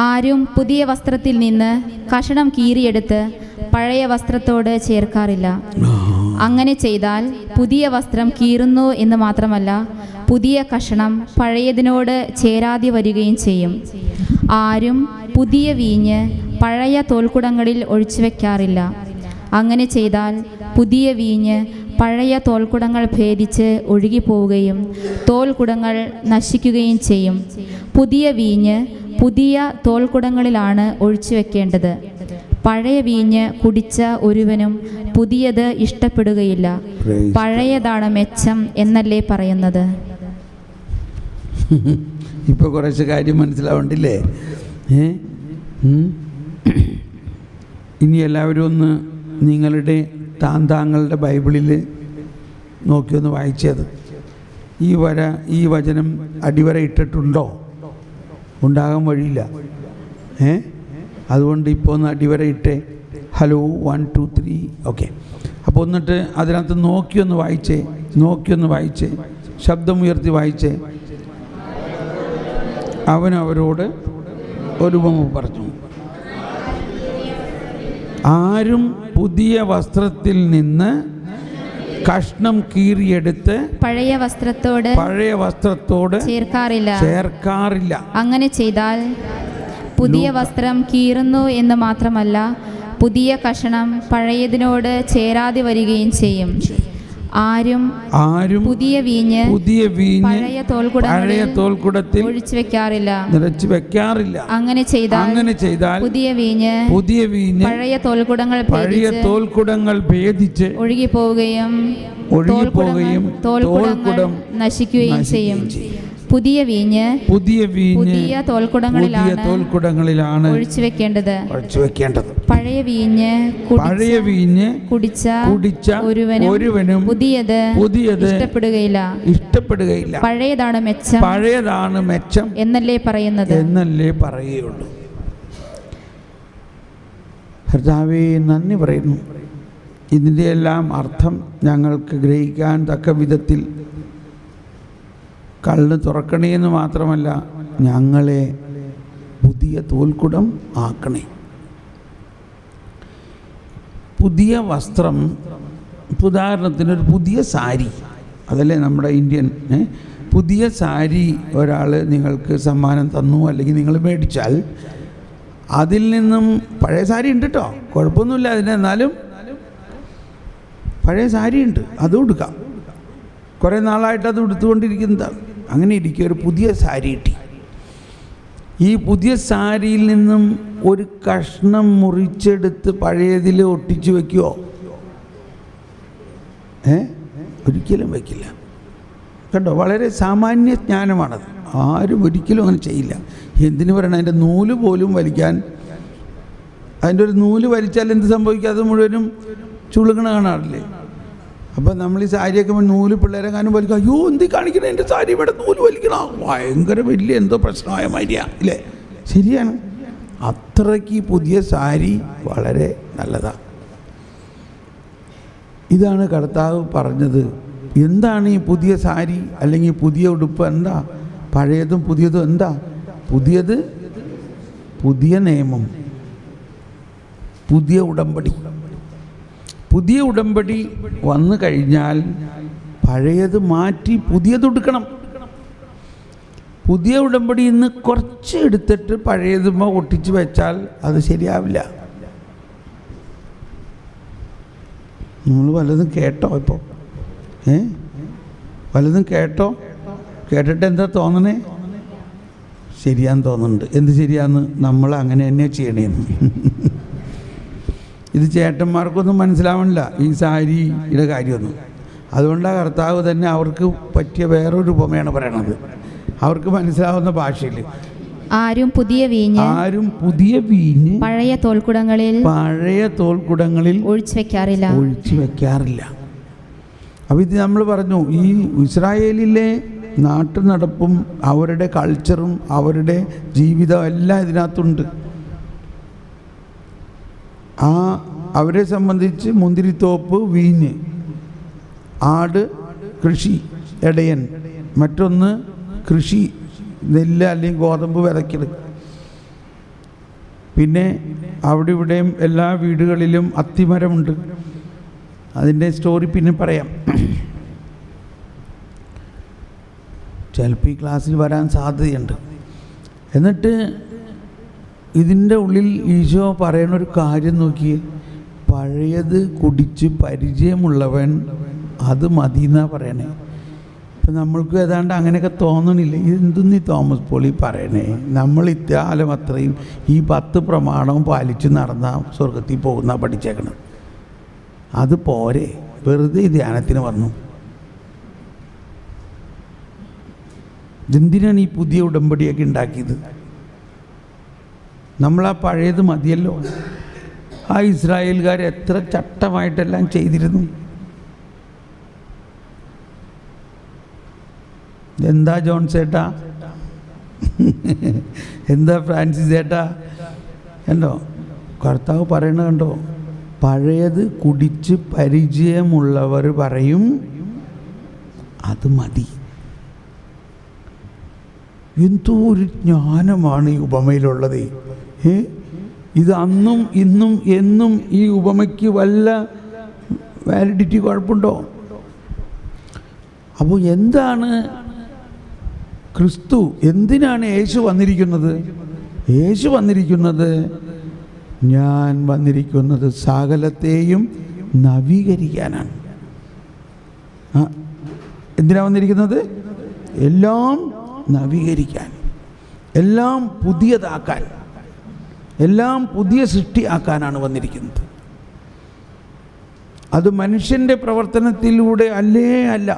ആരും പുതിയ വസ്ത്രത്തിൽ നിന്ന് കഷണം കീറിയെടുത്ത് പഴയ വസ്ത്രത്തോട് ചേർക്കാറില്ല. അങ്ങനെ ചെയ്താൽ പുതിയ വസ്ത്രം കീറുന്നു എന്ന് മാത്രമല്ല, പുതിയ കഷണം പഴയതിനോട് ചേരാതെ വരികയും ചെയ്യും. ആരും പുതിയ വീഞ്ഞ് പഴയ തോൽക്കുടങ്ങളിൽ ഒഴിച്ചു വയ്ക്കാറില്ല. അങ്ങനെ ചെയ്താൽ പുതിയ വീഞ്ഞ് പഴയ തോൽക്കുടങ്ങൾ ഭേദിച്ച് ഒഴുകിപ്പോവുകയും തോൽക്കുടങ്ങൾ നശിക്കുകയും ചെയ്യും. പുതിയ വീഞ്ഞ് പുതിയ തോൽക്കുടങ്ങളിലാണ് ഒഴിച്ചു വെക്കേണ്ടത്. പഴയ വീഞ്ഞ് കുടിച്ച ഒരുവനും പുതിയത് ഇഷ്ടപ്പെടുകയില്ല. പഴയതാണ് മെച്ചം എന്നല്ലേ പറയുന്നത്. ഇപ്പോൾ കുറച്ച് കാര്യം മനസ്സിലാവണ്ടില്ലേ? ഇനി എല്ലാവരും ഒന്ന് നിങ്ങളുടെ താങ്കളുടെ ബൈബിളിൽ നോക്കിയൊന്ന് വായിച്ചത്. ഈ വചനം അടിവര ഇട്ടിട്ടുണ്ടോ? ഉണ്ടാകാൻ വഴിയില്ല. അതുകൊണ്ട് ഇപ്പോൾ ഒന്ന് അടിവര ഇട്ടേ. Hello 1 2 3 okay. അപ്പോൾ എന്നിട്ട് അതിനകത്ത് നോക്കിയൊന്ന് വായിച്ചേ, ശബ്ദമുയർത്തി വായിച്ചേ. അവൻ അവരോട് ഒരു ഉപമ പറഞ്ഞു. ആരും പുതിയ വസ്ത്രത്തിൽ നിന്ന് കഷ്ണം കീറിയെടുത്ത് പഴയ വസ്ത്രത്തോട് ചേർക്കാറില്ല. അങ്ങനെ ചെയ്താൽ പുതിയ വസ്ത്രം കീറുന്നു എന്ന് മാത്രമല്ല, പുതിയ കഷണം പഴയതിനോട് ചേരാതെ വരികയും ചെയ്യും. ആരും പുതിയ വീഞ്ഞ് പഴയ തോൽക്കുടത്തിൽ ഒഴിച്ചു വെക്കാറില്ല. അങ്ങനെ ചെയ്താൽ പുതിയ വീഞ്ഞ് പഴയ തോൽക്കുടങ്ങൾ ഭേദിച്ച് ഒഴുകിപ്പോവുകയും തോൽക്കുടം നശിക്കുകയും ചെയ്യും. പുതിയ വീഞ്ഞ് പുതിയ തോൽക്കുടങ്ങളിലാണ് ഒഴിച്ചു വെക്കേണ്ടത്. പഴയ വീഞ്ഞ് കുടിച്ച ഒരുവനും പുതിയത് ഇഷ്ടപ്പെടുകയില്ല. പഴയതാണ് മെച്ചം എന്നല്ലേ പറയുള്ളൂ. കർത്താവേ, നന്ദി പറയുന്നു. ഇതിൻ്റെ എല്ലാം അർത്ഥം ഞങ്ങൾക്ക് ഗ്രഹിക്കാൻ തക്ക വിധത്തിൽ കണ്ണ് തുറക്കണേ എന്ന് മാത്രമല്ല, ഞങ്ങളെ പുതിയ തോൽക്കുടം ആക്കണേ. പുതിയ വസ്ത്രം, ഉദാഹരണത്തിന് ഒരു പുതിയ സാരി, അതല്ലേ നമ്മുടെ ഇന്ത്യൻ. പുതിയ സാരി ഒരാൾ നിങ്ങൾക്ക് സമ്മാനം തന്നു, അല്ലെങ്കിൽ നിങ്ങൾ മേടിച്ചാൽ അതിൽ നിന്നും പഴയ സാരി ഉണ്ട് കേട്ടോ, കുഴപ്പമൊന്നുമില്ല അതിന്. എന്നാലും പഴയ സാരി ഉണ്ട്, അതും എടുക്കാം. കുറേ നാളായിട്ട് അത് എടുത്തുകൊണ്ടിരിക്കുന്നതാണ്. അങ്ങനെ ഇരിക്കുക, ഒരു പുതിയ സാരി കിട്ടി. ഈ പുതിയ സാരിയിൽ നിന്നും ഒരു കഷ്ണം മുറിച്ചെടുത്ത് പഴയതിൽ ഒട്ടിച്ചു വയ്ക്കുമോ? ഒരിക്കലും വയ്ക്കില്ല. കണ്ടോ, വളരെ സാമാന്യ ജ്ഞാനമാണത്. ആരും ഒരിക്കലും അങ്ങനെ ചെയ്യില്ല. എന്തിനു പറയണം, അതിൻ്റെ നൂല് പോലും വലിക്കാൻ, അതിൻ്റെ ഒരു നൂല് വലിച്ചാൽ എന്ത് സംഭവിക്കും? അത് മുഴുവനും ചുളുകണ കാണാറില്ലേ? അപ്പം നമ്മൾ ഈ സാരിയൊക്കെ നൂല് പിള്ളേരെ കാനും വലിക്കുക. അയ്യോ, എന്ത് കാണിക്കണേ, എൻ്റെ സാരി ഇവിടെ നൂല് വലിക്കണം, ഭയങ്കര വലിയ എന്തോ പ്രശ്നമായ മാതിരിയാണ് ഇല്ലേ? ശരിയാണ്. അത്രയ്ക്ക് പുതിയ സാരി വളരെ നല്ലതാണ്. ഇതാണ് കർത്താവ് പറഞ്ഞത്. എന്താണ് ഈ പുതിയ സാരി അല്ലെങ്കിൽ പുതിയ ഉടുപ്പ്? എന്താ പഴയതും പുതിയതും? എന്താ പുതിയത്? പുതിയ നിയമം, പുതിയ ഉടമ്പടി. പുതിയ ഉടമ്പടി വന്നു കഴിഞ്ഞാൽ പഴയത് മാറ്റി പുതിയത് എടുക്കണം. പുതിയ ഉടമ്പടി ഇന്ന് കുറച്ച് എടുത്തിട്ട് പഴയതുമ്പോൾ ഒട്ടിച്ച് വെച്ചാൽ അത് ശരിയാവില്ല. നിങ്ങൾ വല്ലതും കേട്ടോ? ഇപ്പോൾ വല്ലതും കേട്ടിട്ട് എന്താ തോന്നണേ? ശരിയാന്ന് തോന്നുന്നുണ്ട്. എന്ത് ശരിയാന്ന്? നമ്മൾ അങ്ങനെ തന്നെ ചെയ്യണേന്ന്. ഇത് ചേട്ടന്മാർക്കൊന്നും മനസ്സിലാവണില്ല ഈ സാരിയുടെ കാര്യമൊന്നും. അതുകൊണ്ടാണ് കർത്താവ് തന്നെ അവർക്ക് പറ്റിയ വേറൊരു ഉപമയാണ് പറയണത്, അവർക്ക് മനസ്സിലാവുന്ന ഭാഷയിൽ. ആരും പുതിയ വീഞ്ഞ് പഴയ തോൽക്കുടങ്ങളിൽ ഒഴിച്ചു വെക്കാറില്ല. അപ്പോൾ ഇത് നമ്മൾ പറഞ്ഞു, ഈ ഇസ്രായേലിലെ നാട്ടു നടപ്പും അവരുടെ കൾച്ചറും അവരുടെ ജീവിതം എല്ലാം ഇതിനകത്തുണ്ട്. അവരെ സംബന്ധിച്ച് മുന്തിരിത്തോപ്പ്, വീഞ്ഞ്, ആട്, കൃഷി, ഇടയൻ, മറ്റൊന്ന് കൃഷി, നെല്ല് അല്ലെങ്കിൽ ഗോതമ്പ് വിതയ്ക്കൽ. പിന്നെ അവിടെ ഇവിടെയും എല്ലാ വീടുകളിലും അത്തിമരമുണ്ട്. അതിൻ്റെ സ്റ്റോറി പിന്നെ പറയാം. ചിലപ്പോൾ ഈ ക്ലാസ്സിൽ വരാൻ സാധ്യതയുണ്ട്. എന്നിട്ട് ഇതിൻ്റെ ഉള്ളിൽ ഈശോ പറയണൊരു കാര്യം നോക്കി, പഴയത് കുടിച്ച് പരിചയമുള്ളവൻ അത് മതി എന്നാണ് പറയണേ. ഇപ്പം നമ്മൾക്ക് ഏതാണ്ട് അങ്ങനെയൊക്കെ തോന്നണില്ല. ഇതെന്തൊന്നീ തോമസ് പോളി പറയണേ, നമ്മൾ ഇക്കാലം അത്രയും ഈ 10 പ്രമാണവും പാലിച്ച് നടന്ന സ്വർഗത്തിൽ പോകുന്ന പഠിച്ചേക്കണം. അത് പോരെ, വെറുതെ ധ്യാനത്തിന് വന്നു. ഇതെന്തിനാണ് ഈ പുതിയ ഉടമ്പടിയൊക്കെ ഉണ്ടാക്കിയത്? നമ്മളാ പഴയത് മതിയല്ലോ. ആ ഇസ്രായേൽക്കാർ എത്ര ചട്ടമായിട്ടെല്ലാം ചെയ്തിരുന്നു. എന്താ ജോൺ ചേട്ടാ, എന്താ ഫ്രാൻസിസ് ചേട്ടാ, കണ്ടോ കർത്താവ് പറയണ കണ്ടോ, പഴയത് കുടിച്ച് പരിചയമുള്ളവർ പറയും അത് മതി. എന്തോ ഒരു ജ്ഞാനമാണ് ഈ ഉപമയിലുള്ളത്. ഇത് അന്നും ഇന്നും എന്നും ഈ ഉപമയ്ക്ക് വല്ല വാലിഡിറ്റി കുഴപ്പമുണ്ടോ? അപ്പോൾ എന്താണ് ക്രിസ്തു, എന്തിനാണ് യേശു വന്നിരിക്കുന്നത്? യേശു വന്നിരിക്കുന്നത്, ഞാൻ വന്നിരിക്കുന്നത് സകലത്തെയും നവീകരിക്കാനാണ്. എന്തിനാണ് വന്നിരിക്കുന്നത്? എല്ലാം നവീകരിക്കാൻ, എല്ലാം പുതിയതാക്കാൻ, എല്ലാം പുതിയ സൃഷ്ടിയാക്കാനാണ് വന്നിരിക്കുന്നത്. അത് മനുഷ്യൻ്റെ പ്രവർത്തനത്തിലൂടെ അല്ല.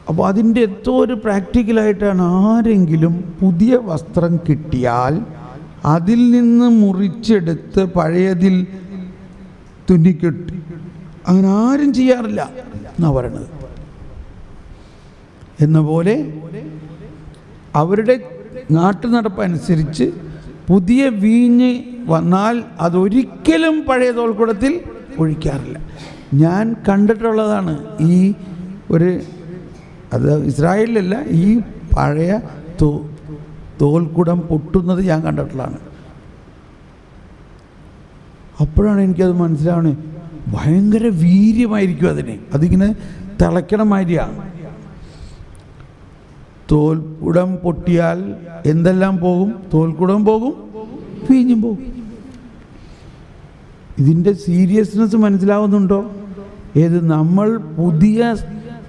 അപ്പോൾ അതിൻ്റെ എന്തോ ഒരു പ്രാക്ടിക്കലായിട്ടാണ്. ആരെങ്കിലും പുതിയ വസ്ത്രം കിട്ടിയാൽ അതിൽ നിന്ന് മുറിച്ചെടുത്ത് പഴയതിൽ തുന്നിക്കെട്ടി, അങ്ങനെ ആരും ചെയ്യാറില്ല എന്നാണ് പറയണത്. എന്ന പോലെ അവരുടെ നാട്ടുനടപ്പനുസരിച്ച് പുതിയ വീഞ്ഞ് വന്നാൽ അതൊരിക്കലും പഴയ തോൽക്കുടത്തിൽ ഒഴിക്കാറില്ല. ഞാൻ കണ്ടിട്ടുള്ളതാണ് ഈ ഒരു, അത് ഇസ്രായേലിലല്ല, ഈ പഴയ തോൽക്കുടം പൊട്ടുന്നത് ഞാൻ കണ്ടിട്ടുള്ളതാണ്. അപ്പോഴാണ് എനിക്കത് മനസ്സിലാവണേ, ഭയങ്കര വീര്യമായിരിക്കും അതിങ്ങനെ തിളയ്ക്കണ മാതിരിയാണ്. തോൽക്കുടം പൊട്ടിയാൽ എന്തെല്ലാം പോകും? തോൽക്കുടം പോകും, വീഞ്ഞും പോകും. ഇതിൻ്റെ സീരിയസ്നെസ് മനസ്സിലാവുന്നുണ്ടോ?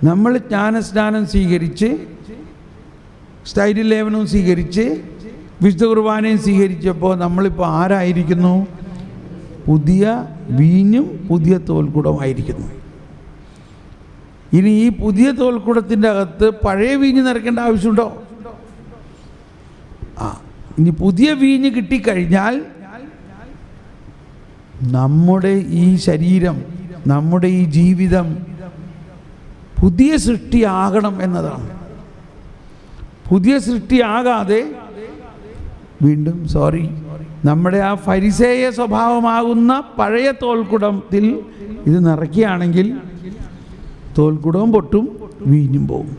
നമ്മൾ ജ്ഞാനസ്നാനം സ്വീകരിച്ച്, സ്ഥൈര്യലേപനവും സ്വീകരിച്ച്, വിശുദ്ധ കുർബാനയും സ്വീകരിച്ചപ്പോൾ നമ്മളിപ്പോൾ ആരായിരിക്കുന്നു? പുതിയ വീഞ്ഞും പുതിയ തോൽക്കുടമായിരിക്കുന്നു. ഇനി ഈ പുതിയ തോൽക്കുടത്തിൻ്റെ അകത്ത് പഴയ വീഞ്ഞ് നിറയ്ക്കേണ്ട ആവശ്യമുണ്ടോ? ഇനി പുതിയ വീഞ്ഞ് കിട്ടിക്കഴിഞ്ഞാൽ നമ്മുടെ ഈ ശരീരം, നമ്മുടെ ഈ ജീവിതം പുതിയ സൃഷ്ടിയാകണം എന്നതാണ്. പുതിയ സൃഷ്ടിയാകാതെ വീണ്ടും നമ്മുടെ ആ ഫരിസേയ സ്വഭാവമാകുന്ന പഴയ തോൽക്കുടത്തിൽ ഇത് നിറയ്ക്കുകയാണെങ്കിൽ തോൽക്കുടവും പൊട്ടും, വീഞ്ഞും പോകും.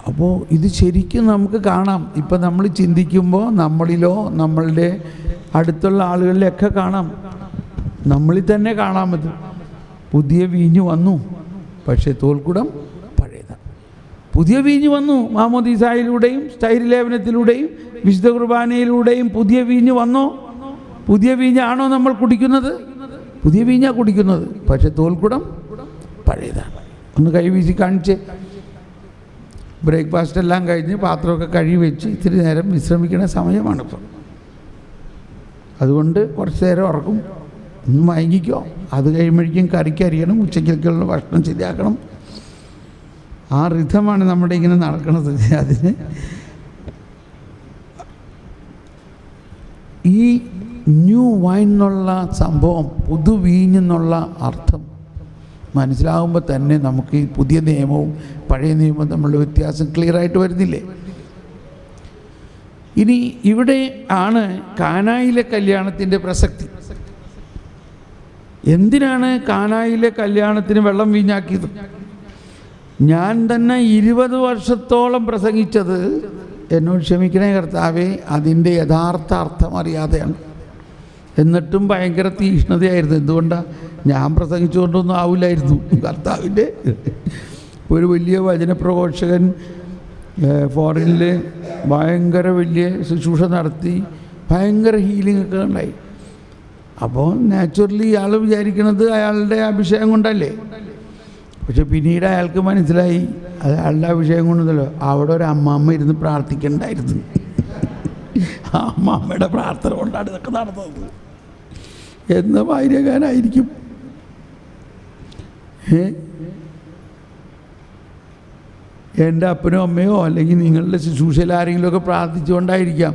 അപ്പോൾ ഇത് ശരിക്കും നമുക്ക് കാണാം. ഇപ്പം നമ്മൾ ചിന്തിക്കുമ്പോൾ നമ്മളിലോ നമ്മളുടെ അടുത്തുള്ള ആളുകളിലൊക്കെ കാണാം, നമ്മളിൽ തന്നെ കാണാമത്. പുതിയ വീഞ്ഞ് വന്നു, പക്ഷേ തോൽക്കുടം പഴയതാണ്. പുതിയ വീഞ്ഞ് വന്നു, മാമോദീസായിലൂടെയും സ്ഥൈര്യലേപനത്തിലൂടെയും വിശുദ്ധ കുർബാനയിലൂടെയും പുതിയ വീഞ്ഞ് വന്നോ? പുതിയ വീഞ്ഞാണോ നമ്മൾ കുടിക്കുന്നത്? പുതിയ വീഞ്ഞാണ് കുടിക്കുന്നത്, പക്ഷേ തോൽക്കുടം പഴയതാണ്. ഒന്ന് കൈവീശി കാണിച്ച്. ബ്രേക്ക്ഫാസ്റ്റ് എല്ലാം കഴിഞ്ഞ് പാത്രമൊക്കെ കഴുകി വെച്ച് ഇത്തിരി നേരം വിശ്രമിക്കുന്ന സമയമാണിപ്പോൾ. അതുകൊണ്ട് കുറച്ച് നേരം ഉറക്കും, ഒന്ന് മയങ്ങിക്കോ. അത് കഴിയുമ്പോഴേക്കും കറിക്ക് അരിയണം, ഉച്ചയ്ക്കൊക്കെയുള്ള ഭക്ഷണം ശരിയാക്കണം. ആ റിഥമാണ് നമ്മുടെ ഇങ്ങനെ നടക്കുന്നത്. അതിന് ഈ ന്യൂ വൈൻ എന്നുള്ള സംഭവം, പുതുവീഞ്ഞെന്നുള്ള അർത്ഥം മനസ്സിലാകുമ്പോൾ തന്നെ നമുക്ക് ഈ പുതിയ നിയമവും പഴയ നിയമവും തമ്മിലുള്ള വ്യത്യാസം ക്ലിയറായിട്ട് വരുന്നില്ലേ? ഇനി ഇവിടെ ആണ് കാനായിലെ കല്യാണത്തിൻ്റെ പ്രസക്തി. എന്തിനാണ് കാനായിലെ കല്യാണത്തിന് വെള്ളം വീഞ്ഞാക്കിയത്? ഞാൻ തന്നെ 20 വർഷത്തോളം പ്രസംഗിച്ചത് എന്നോട് ക്ഷമിക്കണേ കർത്താവേ, അതിൻ്റെ യഥാർത്ഥ അർത്ഥം അറിയാതെയാണ്. എന്നിട്ടും ഭയങ്കര തീക്ഷ്ണതയായിരുന്നു. എന്തുകൊണ്ടാണ്? ഞാൻ പ്രസംഗിച്ചുകൊണ്ടൊന്നും ആവില്ലായിരുന്നു. കർത്താവിൻ്റെ ഒരു വലിയ വചനപ്രഘോഷകൻ ഫോറിനിൽ ഭയങ്കര വലിയ ശുശ്രൂഷ നടത്തി, ഭയങ്കര ഹീലിംഗ് ഒക്കെ ഉണ്ടായി. അപ്പോൾ നാച്ചുറലി ഇയാൾ വിചാരിക്കുന്നത് അയാളുടെ അഭിഷേകം കൊണ്ടല്ലേ. പക്ഷെ പിന്നീട് അയാൾക്ക് മനസ്സിലായി അയാളുടെ അഭിഷേകം കൊണ്ടല്ലോ, അവിടെ ഒരു അമ്മാമ്മ ഇരുന്ന് പ്രാർത്ഥിക്കണ്ടായിരുന്നു. ആ അമ്മാമ്മയുടെ പ്രാർത്ഥന കൊണ്ടാണ് ഇതൊക്കെ നടന്നത് എന്ന ഭാര്യകാരായിരിക്കും. എൻ്റെ അപ്പനോ അമ്മയോ അല്ലെങ്കിൽ നിങ്ങളുടെ ശുശ്രൂഷയിൽ ആരെങ്കിലുമൊക്കെ പ്രാർത്ഥിച്ചുകൊണ്ടായിരിക്കാം.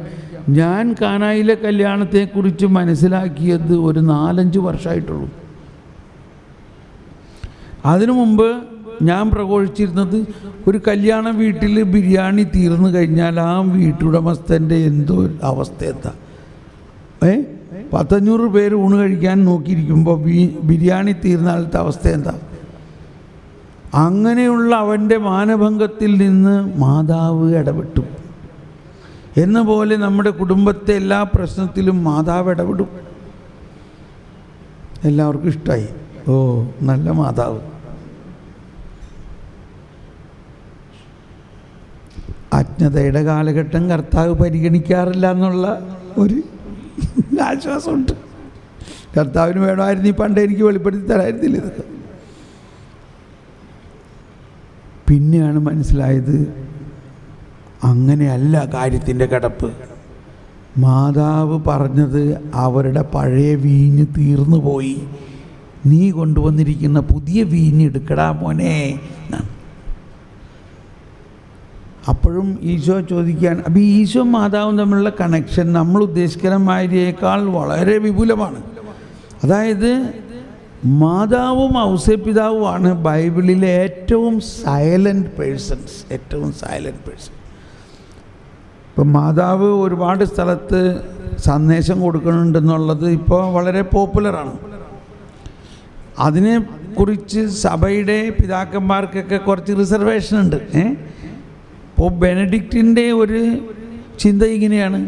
ഞാൻ കാനായിലെ കല്യാണത്തെക്കുറിച്ച് മനസ്സിലാക്കിയത് ഒരു 4-5 വർഷമായിട്ടുള്ളൂ. അതിനു മുമ്പ് ഞാൻ പ്രഘോഷിച്ചിരുന്നത് ഒരു കല്യാണ വീട്ടിൽ ബിരിയാണി തീർന്നു കഴിഞ്ഞാൽ ആ വീട്ടുടമസ്ഥൻ്റെ എന്തോ അവസ്ഥ എന്താ, 100-500 പേര് ഊണ് കഴിക്കാൻ നോക്കിയിരിക്കുമ്പോൾ ബിരിയാണി തീർന്നാലത്തെ അവസ്ഥ എന്താ? അങ്ങനെയുള്ള അവൻ്റെ മാനഭംഗത്തിൽ നിന്ന് മാതാവ് ഇടപെട്ടു. എന്ന പോലെ നമ്മുടെ കുടുംബത്തെ എല്ലാ പ്രശ്നത്തിലും മാതാവ് ഇടപെടും. എല്ലാവർക്കും ഇഷ്ടമായി. ഓ, നല്ല മാതാവ്. അജ്ഞതയുടെ കാലഘട്ടം കർത്താവ് പരിഗണിക്കാറില്ല എന്നുള്ള ഒരു ആശ്വാസമുണ്ട്. കർത്താവിന് വേണമായിരുന്നു ഈ പണ്ട് എനിക്ക് വെളിപ്പെടുത്തി തരായിരുന്നില്ല ഇതൊക്കെ. പിന്നെയാണ് മനസ്സിലായത് അങ്ങനെയല്ല കാര്യത്തിൻ്റെ കിടപ്പ്. മാതാവ് പറഞ്ഞത് അവരുടെ പഴയ വീഞ്ഞ് തീർന്നു പോയി, നീ കൊണ്ടുവന്നിരിക്കുന്ന പുതിയ വീഞ്ഞ് എടുക്കടാ മോനെ. അപ്പോഴും ഈശോ ചോദിക്കാൻ, അപ്പോൾ ഈശോ മാതാവും തമ്മിലുള്ള കണക്ഷൻ നമ്മൾ ഉദ്ദേശിക്കുന്ന മാതിരിയേക്കാൾ വളരെ വിപുലമാണ്. അതായത് മാതാവും ഔസേപ്പിതാവുമാണ് ബൈബിളിലെ ഏറ്റവും സൈലൻറ്റ് പേഴ്സൺസ്. ഇപ്പം മാതാവ് ഒരുപാട് സ്ഥലത്ത് സന്ദേശം കൊടുക്കുന്നുണ്ടെന്നുള്ളത് ഇപ്പോൾ വളരെ പോപ്പുലറാണ്. അതിനെക്കുറിച്ച് സഭയുടെ പിതാക്കന്മാർക്കൊക്കെ കുറച്ച് റിസർവേഷൻ ഉണ്ട്. ഇപ്പോൾ ബെനഡിക്റ്റിൻ്റെ ഒരു ചിന്ത ഇങ്ങനെയാണ്,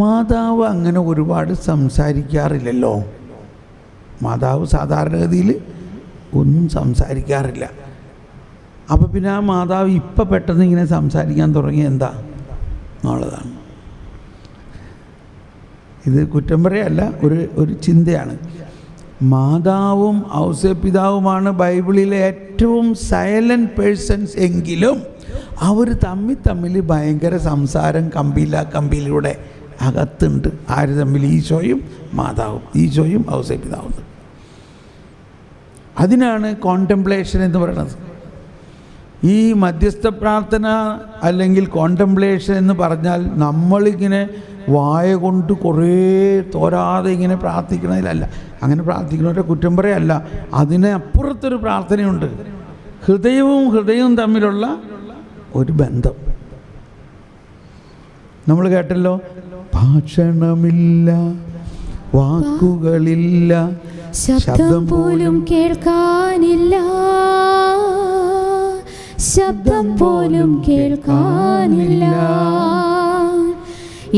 മാതാവ് അങ്ങനെ ഒരുപാട് സംസാരിക്കാറില്ലല്ലോ. മാതാവ് സാധാരണഗതിയിൽ ഒന്നും സംസാരിക്കാറില്ല. അപ്പോൾ പിന്നെ ആ മാതാവ് ഇപ്പം പെട്ടെന്ന് ഇങ്ങനെ സംസാരിക്കാൻ തുടങ്ങി എന്താ എന്നുള്ളതാണ്. ഇത് കുറ്റം പറയല്ല, ഒരു ചിന്തയാണ്. മാതാവും ഔസേപ്പിതാവുമാണ് ബൈബിളിലെ ഏറ്റവും സൈലൻറ്റ് പേഴ്സൺസ് എങ്കിലും അവർ തമ്മിൽ ഭയങ്കര സംസാരം കമ്പിയിലൂടെ അകത്തുണ്ട്. ആര് തമ്മിൽ? ഈശോയും മാതാവും, ഈശോയും ഔസേപ്പിതാവും. അതിനാണ് കോണ്ടംപ്ലേഷൻ എന്ന് പറയുന്നത്. ഈ മധ്യസ്ഥ പ്രാർത്ഥന അല്ലെങ്കിൽ കോണ്ടംപ്ലേഷൻ എന്ന് പറഞ്ഞാൽ നമ്മളിങ്ങനെ വായ കൊണ്ട് കുറേ തോരാതെ ഇങ്ങനെ പ്രാർത്ഥിക്കണതിലല്ല. അങ്ങനെ പ്രാർത്ഥിക്കുന്നവരുടെ കുറ്റം പറയല്ല, അതിന് അപ്പുറത്തൊരു പ്രാർത്ഥനയുണ്ട്. ഹൃദയവും തമ്മിലുള്ള ഒരു ബന്ധം. നമ്മൾ കേട്ടല്ലോ, ഭാഷണമില്ല, വാക്കുകളില്ല, ശബ്ദം പോലും കേൾക്കാനില്ല, ശബ്ദം പോലും കേൾക്കാനില്ല,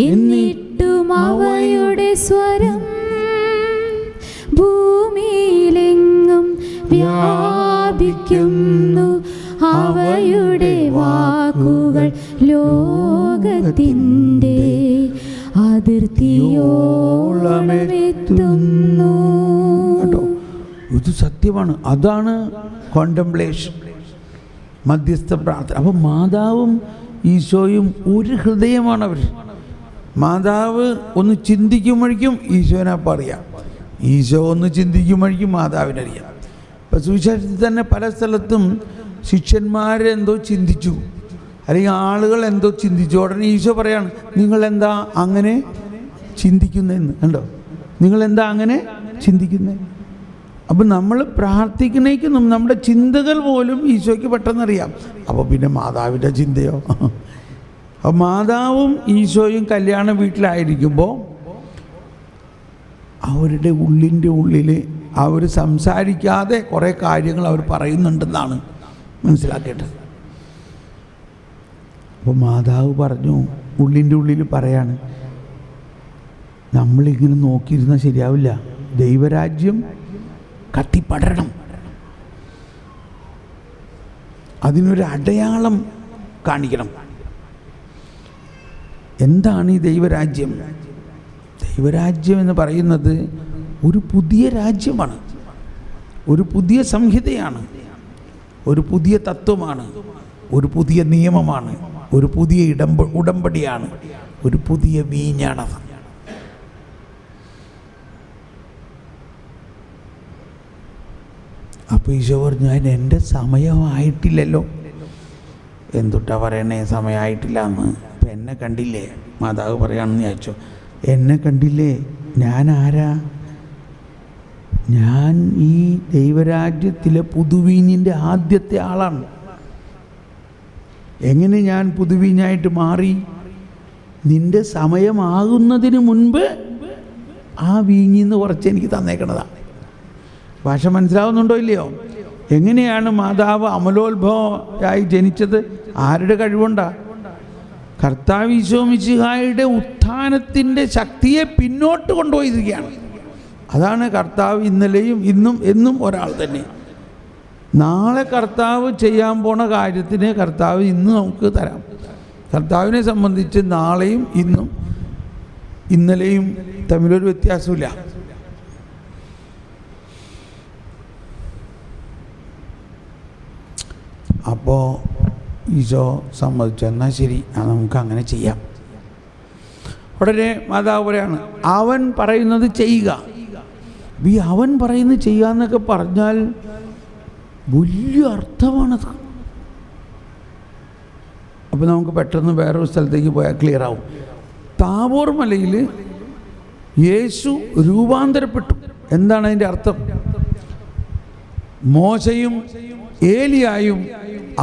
എന്നിട്ടും അവയുടെ സ്വരം ഭൂമിയിലെങ്ങും വ്യാപിക്കുന്നു. അവയുടെ വാക്കുകൾ ലോകത്തിൻ്റെ അതിർത്തിയോളമെത്തുന്നു. കേട്ടോ, ഇത് സത്യമാണ്. അതാണ് കോണ്ടംപ്ലേഷൻ, മധ്യസ്ഥ പ്രാർത്ഥന. അപ്പം മാതാവും ഈശോയും ഒരു ഹൃദയമാണ് അവർ. മാതാവ് ഒന്ന് ചിന്തിക്കുമ്പോഴേക്കും ഈശോനപ്പം അറിയാം, ഈശോ ഒന്ന് ചിന്തിക്കുമ്പോഴേക്കും മാതാവിനറിയാം. ഇപ്പം സുവിശേഷത്തിൽ തന്നെ പല സ്ഥലത്തും ശിഷ്യന്മാരെന്തോ ചിന്തിച്ചു, അല്ലെങ്കിൽ ആളുകൾ എന്തോ ചിന്തിച്ചു. ഉടനെ ഈശോ പറയാണ്, നിങ്ങളെന്താ അങ്ങനെ ചിന്തിക്കുന്നതെന്ന്. കണ്ടോ, നിങ്ങളെന്താ അങ്ങനെ ചിന്തിക്കുന്നത്? അപ്പം നമ്മൾ പ്രാർത്ഥിക്കണേക്ക് നമ്മുടെ ചിന്തകൾ പോലും ഈശോയ്ക്ക് പെട്ടെന്നറിയാം. അപ്പോൾ പിന്നെ മാതാവിൻ്റെ ചിന്തയോ? അപ്പോൾ മാതാവും ഈശോയും കല്യാണ വീട്ടിലായിരിക്കുമ്പോൾ അവരുടെ ഉള്ളിൻ്റെ ഉള്ളിൽ അവർ സംസാരിക്കാതെ കുറേ കാര്യങ്ങൾ അവർ പറയുന്നുണ്ടെന്നാണ് മനസ്സിലാക്കേണ്ടത്. അപ്പോൾ മാതാവ് പറഞ്ഞു, ഉള്ളിൻ്റെ ഉള്ളിൽ പറയാണ്, നമ്മളിങ്ങനെ നോക്കിയിരുന്നാൽ ശരിയാവില്ല, ദൈവരാജ്യം കത്തിപ്പടരണം, അതിനൊരു അടയാളം കാണിക്കണം. എന്താണ് ഈ ദൈവരാജ്യം? ദൈവരാജ്യം എന്ന് പറയുന്നത് ഒരു പുതിയ രാജ്യമാണ്, ഒരു പുതിയ സംഹിതയാണ്, ഒരു പുതിയ തത്വമാണ്, ഒരു പുതിയ നിയമമാണ്, ഒരു പുതിയ ഉടമ്പടിയാണ്, ഒരു പുതിയ വീഞ്ഞാണത്. അപ്പോൾ ഈശോ പറഞ്ഞു, അതിന് എൻ്റെ സമയമായിട്ടില്ലല്ലോ. എന്തുട്ടാ പറയണേ സമയമായിട്ടില്ല എന്ന്? ഇപ്പം എന്നെ കണ്ടില്ലേ? മാതാവ് പറയാണെന്ന് ചോദിച്ചോ, എന്നെ കണ്ടില്ലേ? ഞാൻ ആരാ? ഞാൻ ഈ ദൈവരാജ്യത്തിലെ പുതുവീഞ്ഞിൻ്റെ ആദ്യത്തെ ആളാണ്. എങ്ങനെ ഞാൻ പുതുവീഞ്ഞായിട്ട് മാറി? നിൻ്റെ സമയമാകുന്നതിന് മുൻപ് ആ വീഞ്ഞിന്ന് കുറച്ച് എനിക്ക് തന്നേക്കണതാണ്. ഭാഷ മനസ്സിലാവുന്നുണ്ടോ ഇല്ലയോ? എങ്ങനെയാണ് മാതാവ് അമലോത്ഭവമായി ജനിച്ചത്? ആരുടെ കഴിവുണ്ടാ? കർത്താവ് ഈശോ മിശിഹായുടെ ഉത്ഥാനത്തിൻ്റെ ശക്തിയെ പിന്നോട്ട് കൊണ്ടുപോയിരിക്കുകയാണ്. അതാണ് കർത്താവ് ഇന്നലെയും ഇന്നും എന്നും ഒരാൾ തന്നെ. നാളെ കർത്താവ് ചെയ്യാൻ പോണ കാര്യത്തിന് കർത്താവ് ഇന്ന് നമുക്ക് തരാം. കർത്താവിനെ സംബന്ധിച്ച് നാളെയും ഇന്നും ഇന്നലെയും തമ്മിലൊരു വ്യത്യാസമില്ല. അപ്പോൾ ഈശോ സമ്മതിച്ചു, എന്നാൽ ശരി, നമുക്ക് അങ്ങനെ ചെയ്യാം. ഉടനെ മാതാവ് പറയാണ്, അവൻ പറയുന്നത് ചെയ്യുക. ഈ അവൻ പറയുന്നത് ചെയ്യുക എന്നൊക്കെ പറഞ്ഞാൽ വലിയ അർത്ഥമാണത്. അപ്പോൾ നമുക്ക് പെട്ടെന്ന് വേറൊരു സ്ഥലത്തേക്ക് പോയാൽ ക്ലിയർ ആവും. താബോർ മലയിൽ യേശു രൂപാന്തരപ്പെട്ടു. എന്താണ് അതിൻ്റെ അർത്ഥം? മോശയും ഏലിയായും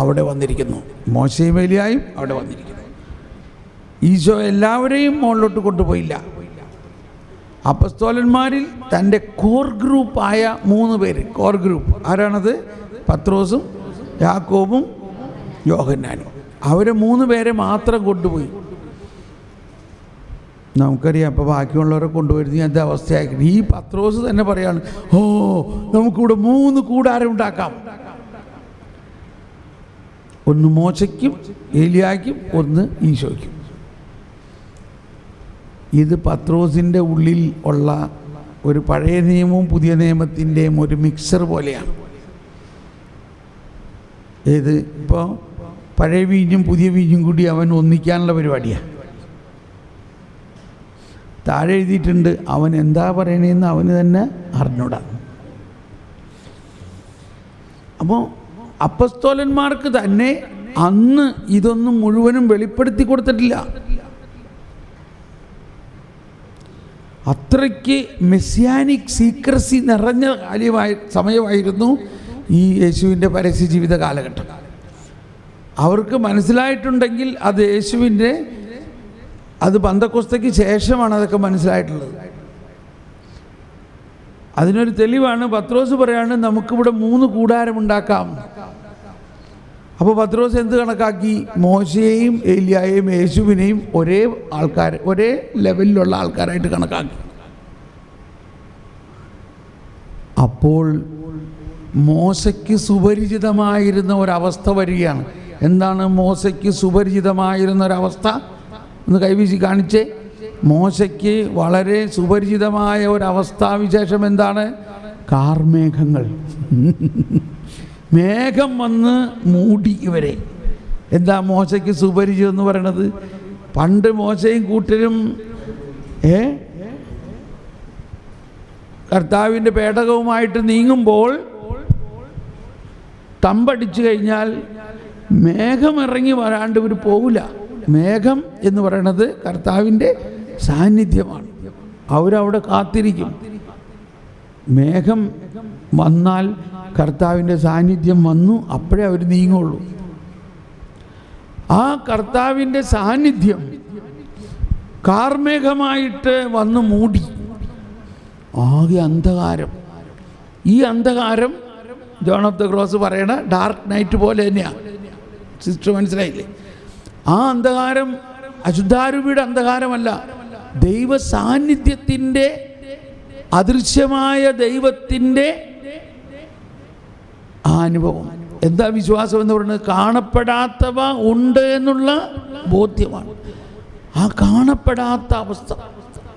അവിടെ വന്നിരിക്കുന്നു. മോശയും ഏലിയായും അവിടെ വന്നിരിക്കുന്നു. ഈശോ എല്ലാവരെയും മുകളിലോട്ട് കൊണ്ടുപോയില്ല. അപ്പസ്തോലന്മാരിൽ തൻ്റെ കോർ ഗ്രൂപ്പായ 3 പേര്, കോർ ഗ്രൂപ്പ് ആരാണത്? പത്രോസും യാക്കോബും യോഹന്നാനും. അവരെ 3 പേരെ മാത്രം കൊണ്ടുപോയി. നമുക്കറിയാം, അപ്പോൾ ബാക്കിയുള്ളവരെ കൊണ്ടുവരുന്ന എന്താ അവസ്ഥയായിരിക്കും. ഈ പത്രോസ് തന്നെ പറയാണ്, ഓ നമുക്കിവിടെ 3 കൂടാരം ഉണ്ടാക്കാം. ഒന്ന് മോശയ്ക്കും ഏലിയായ്ക്കും, ഒന്ന് ഈശോയ്ക്കും. ഇത് പത്രോസിൻ്റെ ഉള്ളിൽ ഉള്ള ഒരു പഴയ നിയമവും പുതിയ നിയമത്തിൻ്റെയും ഒരു മിക്സർ പോലെയാണ്. ഏത്? ഇപ്പോൾ പഴയ വീഞ്ഞും പുതിയ വീഞ്ഞും കൂടി അവൻ ഒന്നിക്കാനുള്ള പരിപാടിയാണ്. താഴെ എഴുതിയിട്ടുണ്ട്, അവൻ എന്താ പറയണതെന്ന് അവന് തന്നെ അറിഞ്ഞൂടാ. അപ്പോൾ അപ്പസ്തോലന്മാർക്ക് തന്നെ അന്ന് ഇതൊന്നും മുഴുവനും വെളിപ്പെടുത്തി കൊടുത്തിട്ടില്ല. അത്രയ്ക്ക് മെസ്സിയാനിക് സീക്രസി നിറഞ്ഞ സമയമായിരുന്നു ഈ യേശുവിൻ്റെ പരസ്യ ജീവിത കാലഘട്ടം. അവർക്ക് മനസ്സിലായിട്ടുണ്ടെങ്കിൽ അത് യേശുവിൻ്റെ, അത് പന്തക്കോസ്തയ്ക്ക് ശേഷമാണ് അതൊക്കെ മനസ്സിലായിട്ടുള്ളത്. അതിനൊരു തെളിവാണ് പത്രോസ് പറയാണ്, നമുക്കിവിടെ 3 കൂടാരമുണ്ടാക്കാം. അപ്പോൾ പത്രോസ് എന്ത് കണക്കാക്കി? മോശയെയും ഏലിയായെയും യേശുവിനെയും ഒരേ ആൾക്കാർ, ഒരേ ലെവലിലുള്ള ആൾക്കാരായിട്ട് കണക്കാക്കി. അപ്പോൾ മോശയ്ക്ക് സുപരിചിതമായിരുന്ന ഒരവസ്ഥ വരികയാണ്. എന്താണ് മോശയ്ക്ക് സുപരിചിതമായിരുന്ന ഒരവസ്ഥ? ഒന്ന് കൈവീശി കാണിച്ചേ. മോശയ്ക്ക് വളരെ സുപരിചിതമായ ഒരവസ്ഥാവിശേഷം എന്താണ്? കാർമേഘങ്ങൾ. മേഘം വന്ന് മൂടി ഇവരെ. എന്താ മോശയ്ക്ക് സുപരിചിതം എന്ന് പറയണത്? പണ്ട് മോശയും കൂട്ടരും കർത്താവിൻ്റെ പേടകവുമായിട്ട് നീങ്ങുമ്പോൾ തമ്പടിച്ചു കഴിഞ്ഞാൽ മേഘം ഇറങ്ങി വരാണ്ട് ഇവർ പോവില്ല. മേഘം എന്ന് പറയുന്നത് കർത്താവിൻ്റെ സാന്നിധ്യമാണ്. അവരവിടെ കാത്തിരിക്കും. മേഘം വന്നാൽ കർത്താവിൻ്റെ സാന്നിധ്യം വന്നു, അപ്പോഴേ അവർ നീങ്ങുള്ളൂ. ആ കർത്താവിൻ്റെ സാന്നിധ്യം കാർമേഘമായിട്ട് വന്ന് മൂടി. ആകെ അന്ധകാരം. ഈ അന്ധകാരം ജോൺ ഓഫ് ദ ക്രോസ് പറയണ ഡാർക്ക് നൈറ്റ് പോലെ തന്നെയാണ്. സിസ്റ്റർ മനസ്സിലായില്ലേ? ആ അന്ധകാരം അശുദ്ധാരൂപിയുടെ അന്ധകാരമല്ല, ദൈവ സാന്നിധ്യത്തിൻ്റെ, അദൃശ്യമായ ദൈവത്തിൻ്റെ ആ അനുഭവം. എന്താ വിശ്വാസം എന്ന് പറയുന്നത്? കാണപ്പെടാത്തവ ഉണ്ട് എന്നുള്ള ബോധ്യമാണ്. ആ കാണപ്പെടാത്ത അവസ്ഥ.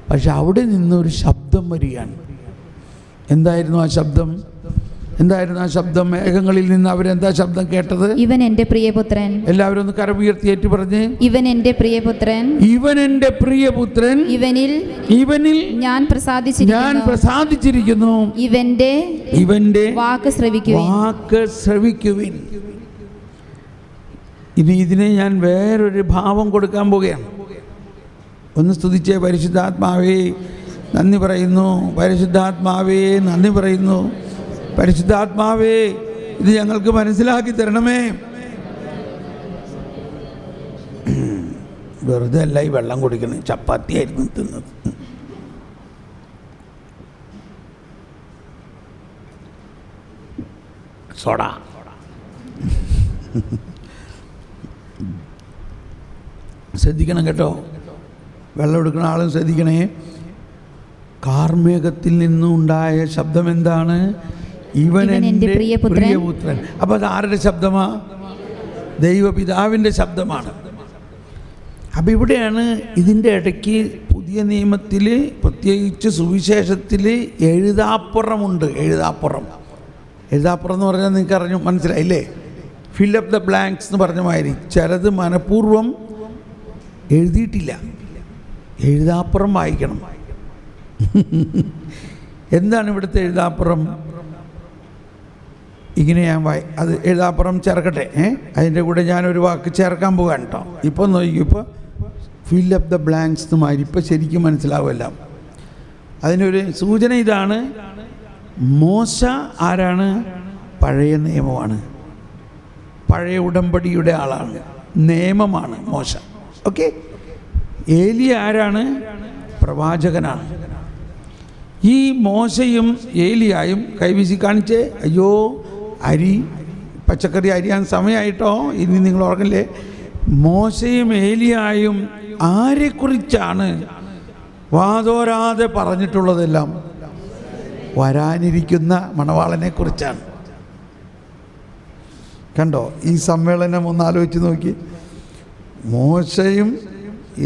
പക്ഷെ അവിടെ നിന്നൊരു ശബ്ദം വരികയാണ്. എന്തായിരുന്നു ആ ശബ്ദം? എന്തായിരുന്നു ആ ശബ്ദം? മേഘങ്ങളിൽ നിന്ന് അവരെന്താ ശബ്ദം കേട്ടത്? ഇവൻ എൻ്റെ പ്രിയപുത്രൻ. എല്ലാവരും ഒന്ന് കരമുയർത്തിയേറ്റ് പറഞ്ഞ്, ഇവൻ എൻ്റെ പ്രിയപുത്രൻ, ഇവൻ എൻ്റെ പ്രിയപുത്രൻ, ഇവനിൽ ഞാൻ പ്രസാദിച്ചിരിക്കുന്നു, ഇവന്റെ വാക്ക് ശ്രവിക്കുവിൻ. ഇനി ഇതിനെ ഞാൻ വേറൊരു ഭാവം കൊടുക്കാൻ പോവുകയാണ്. ഒന്ന് സ്തുതിച്ചേ. പരിശുദ്ധാത്മാവേ നന്ദി പറയുന്നു, പരിശുദ്ധാത്മാവേ നന്ദി പറയുന്നു, പരിശുദ്ധാത്മാവേ ഇത് ഞങ്ങൾക്ക് മനസ്സിലാക്കി തരണമേ. വെറുതെ അല്ല ഈ വെള്ളം കുടിക്കണേ, ചപ്പാത്തിയായിരുന്നു തിന്നത്. സോഡ. ശ്രദ്ധിക്കണം കേട്ടോ, വെള്ളം എടുക്കുന്ന ആളും ശ്രദ്ധിക്കണേ. കാർമേഘത്തിൽ നിന്നുണ്ടായ ശബ്ദം എന്താണ്? ഇവൻ എൻ്റെ പ്രിയപുത്രൻ. അപ്പോൾ അത് ആരുടെ ശബ്ദമാ? ദൈവപിതാവിൻ്റെ ശബ്ദമാണ്. അപ്പം ഇവിടെയാണ് ഇതിൻ്റെ ഇടയ്ക്ക് പുതിയ നിയമത്തിൽ, പ്രത്യേകിച്ച് സുവിശേഷത്തിൽ എഴുതാപ്പുറമുണ്ട്. എഴുതാപ്പുറം എന്ന് പറഞ്ഞാൽ നിങ്ങൾക്ക് മനസ്സിലായില്ലേ? ഫില്ലപ്പ് ദ ബ്ലാങ്ക്സ് എന്ന് പറഞ്ഞ മാതിരി ചിലത് മനഃപൂർവ്വം എഴുതിയിട്ടില്ല, എഴുതാപ്പുറം വായിക്കണം. എന്താണ് ഇവിടുത്തെ എഴുതാപ്പുറം? ഇങ്ങനെ ഞാൻ അത് എഴുതാപ്പുറം ചേർക്കട്ടെ. അതിൻ്റെ കൂടെ ഞാനൊരു വാക്ക് ചേർക്കാൻ പോകാൻ കേട്ടോ. ഇപ്പം നോക്കിക്കും, ഇപ്പോൾ ഫില്ലപ്പ് ദ ബ്ലാങ്ക്സ് എന്ന് മാതിരി ഇപ്പം ശരിക്കും മനസ്സിലാവുമല്ല. അതിനൊരു സൂചന ഇതാണ്. മോശ ആരാണ്? പഴയ നിയമമാണ്, പഴയ ഉടമ്പടിയുടെ ആളാണ്, നിയമമാണ് മോശ. ഓക്കെ. ഏലിയ ആരാണ്? പ്രവാചകനാണ്. ഈ മോശയും ഏലിയായും കൈവീശി കാണിച്ച്, അയ്യോ അരി പച്ചക്കറി അരിയാൻ സമയമായിട്ടോ, ഇനി നിങ്ങൾ ഓർക്കില്ലേ? മോശയും ഏലിയായും ആരെക്കുറിച്ചാണ് വാതോരാതെ പറഞ്ഞിട്ടുള്ളതെല്ലാം? വരാനിരിക്കുന്ന മണവാളനെ കുറിച്ചാണ്. കണ്ടോ ഈ സമ്മേളനം ഒന്ന് ആലോചിച്ച് നോക്കി. മോശയും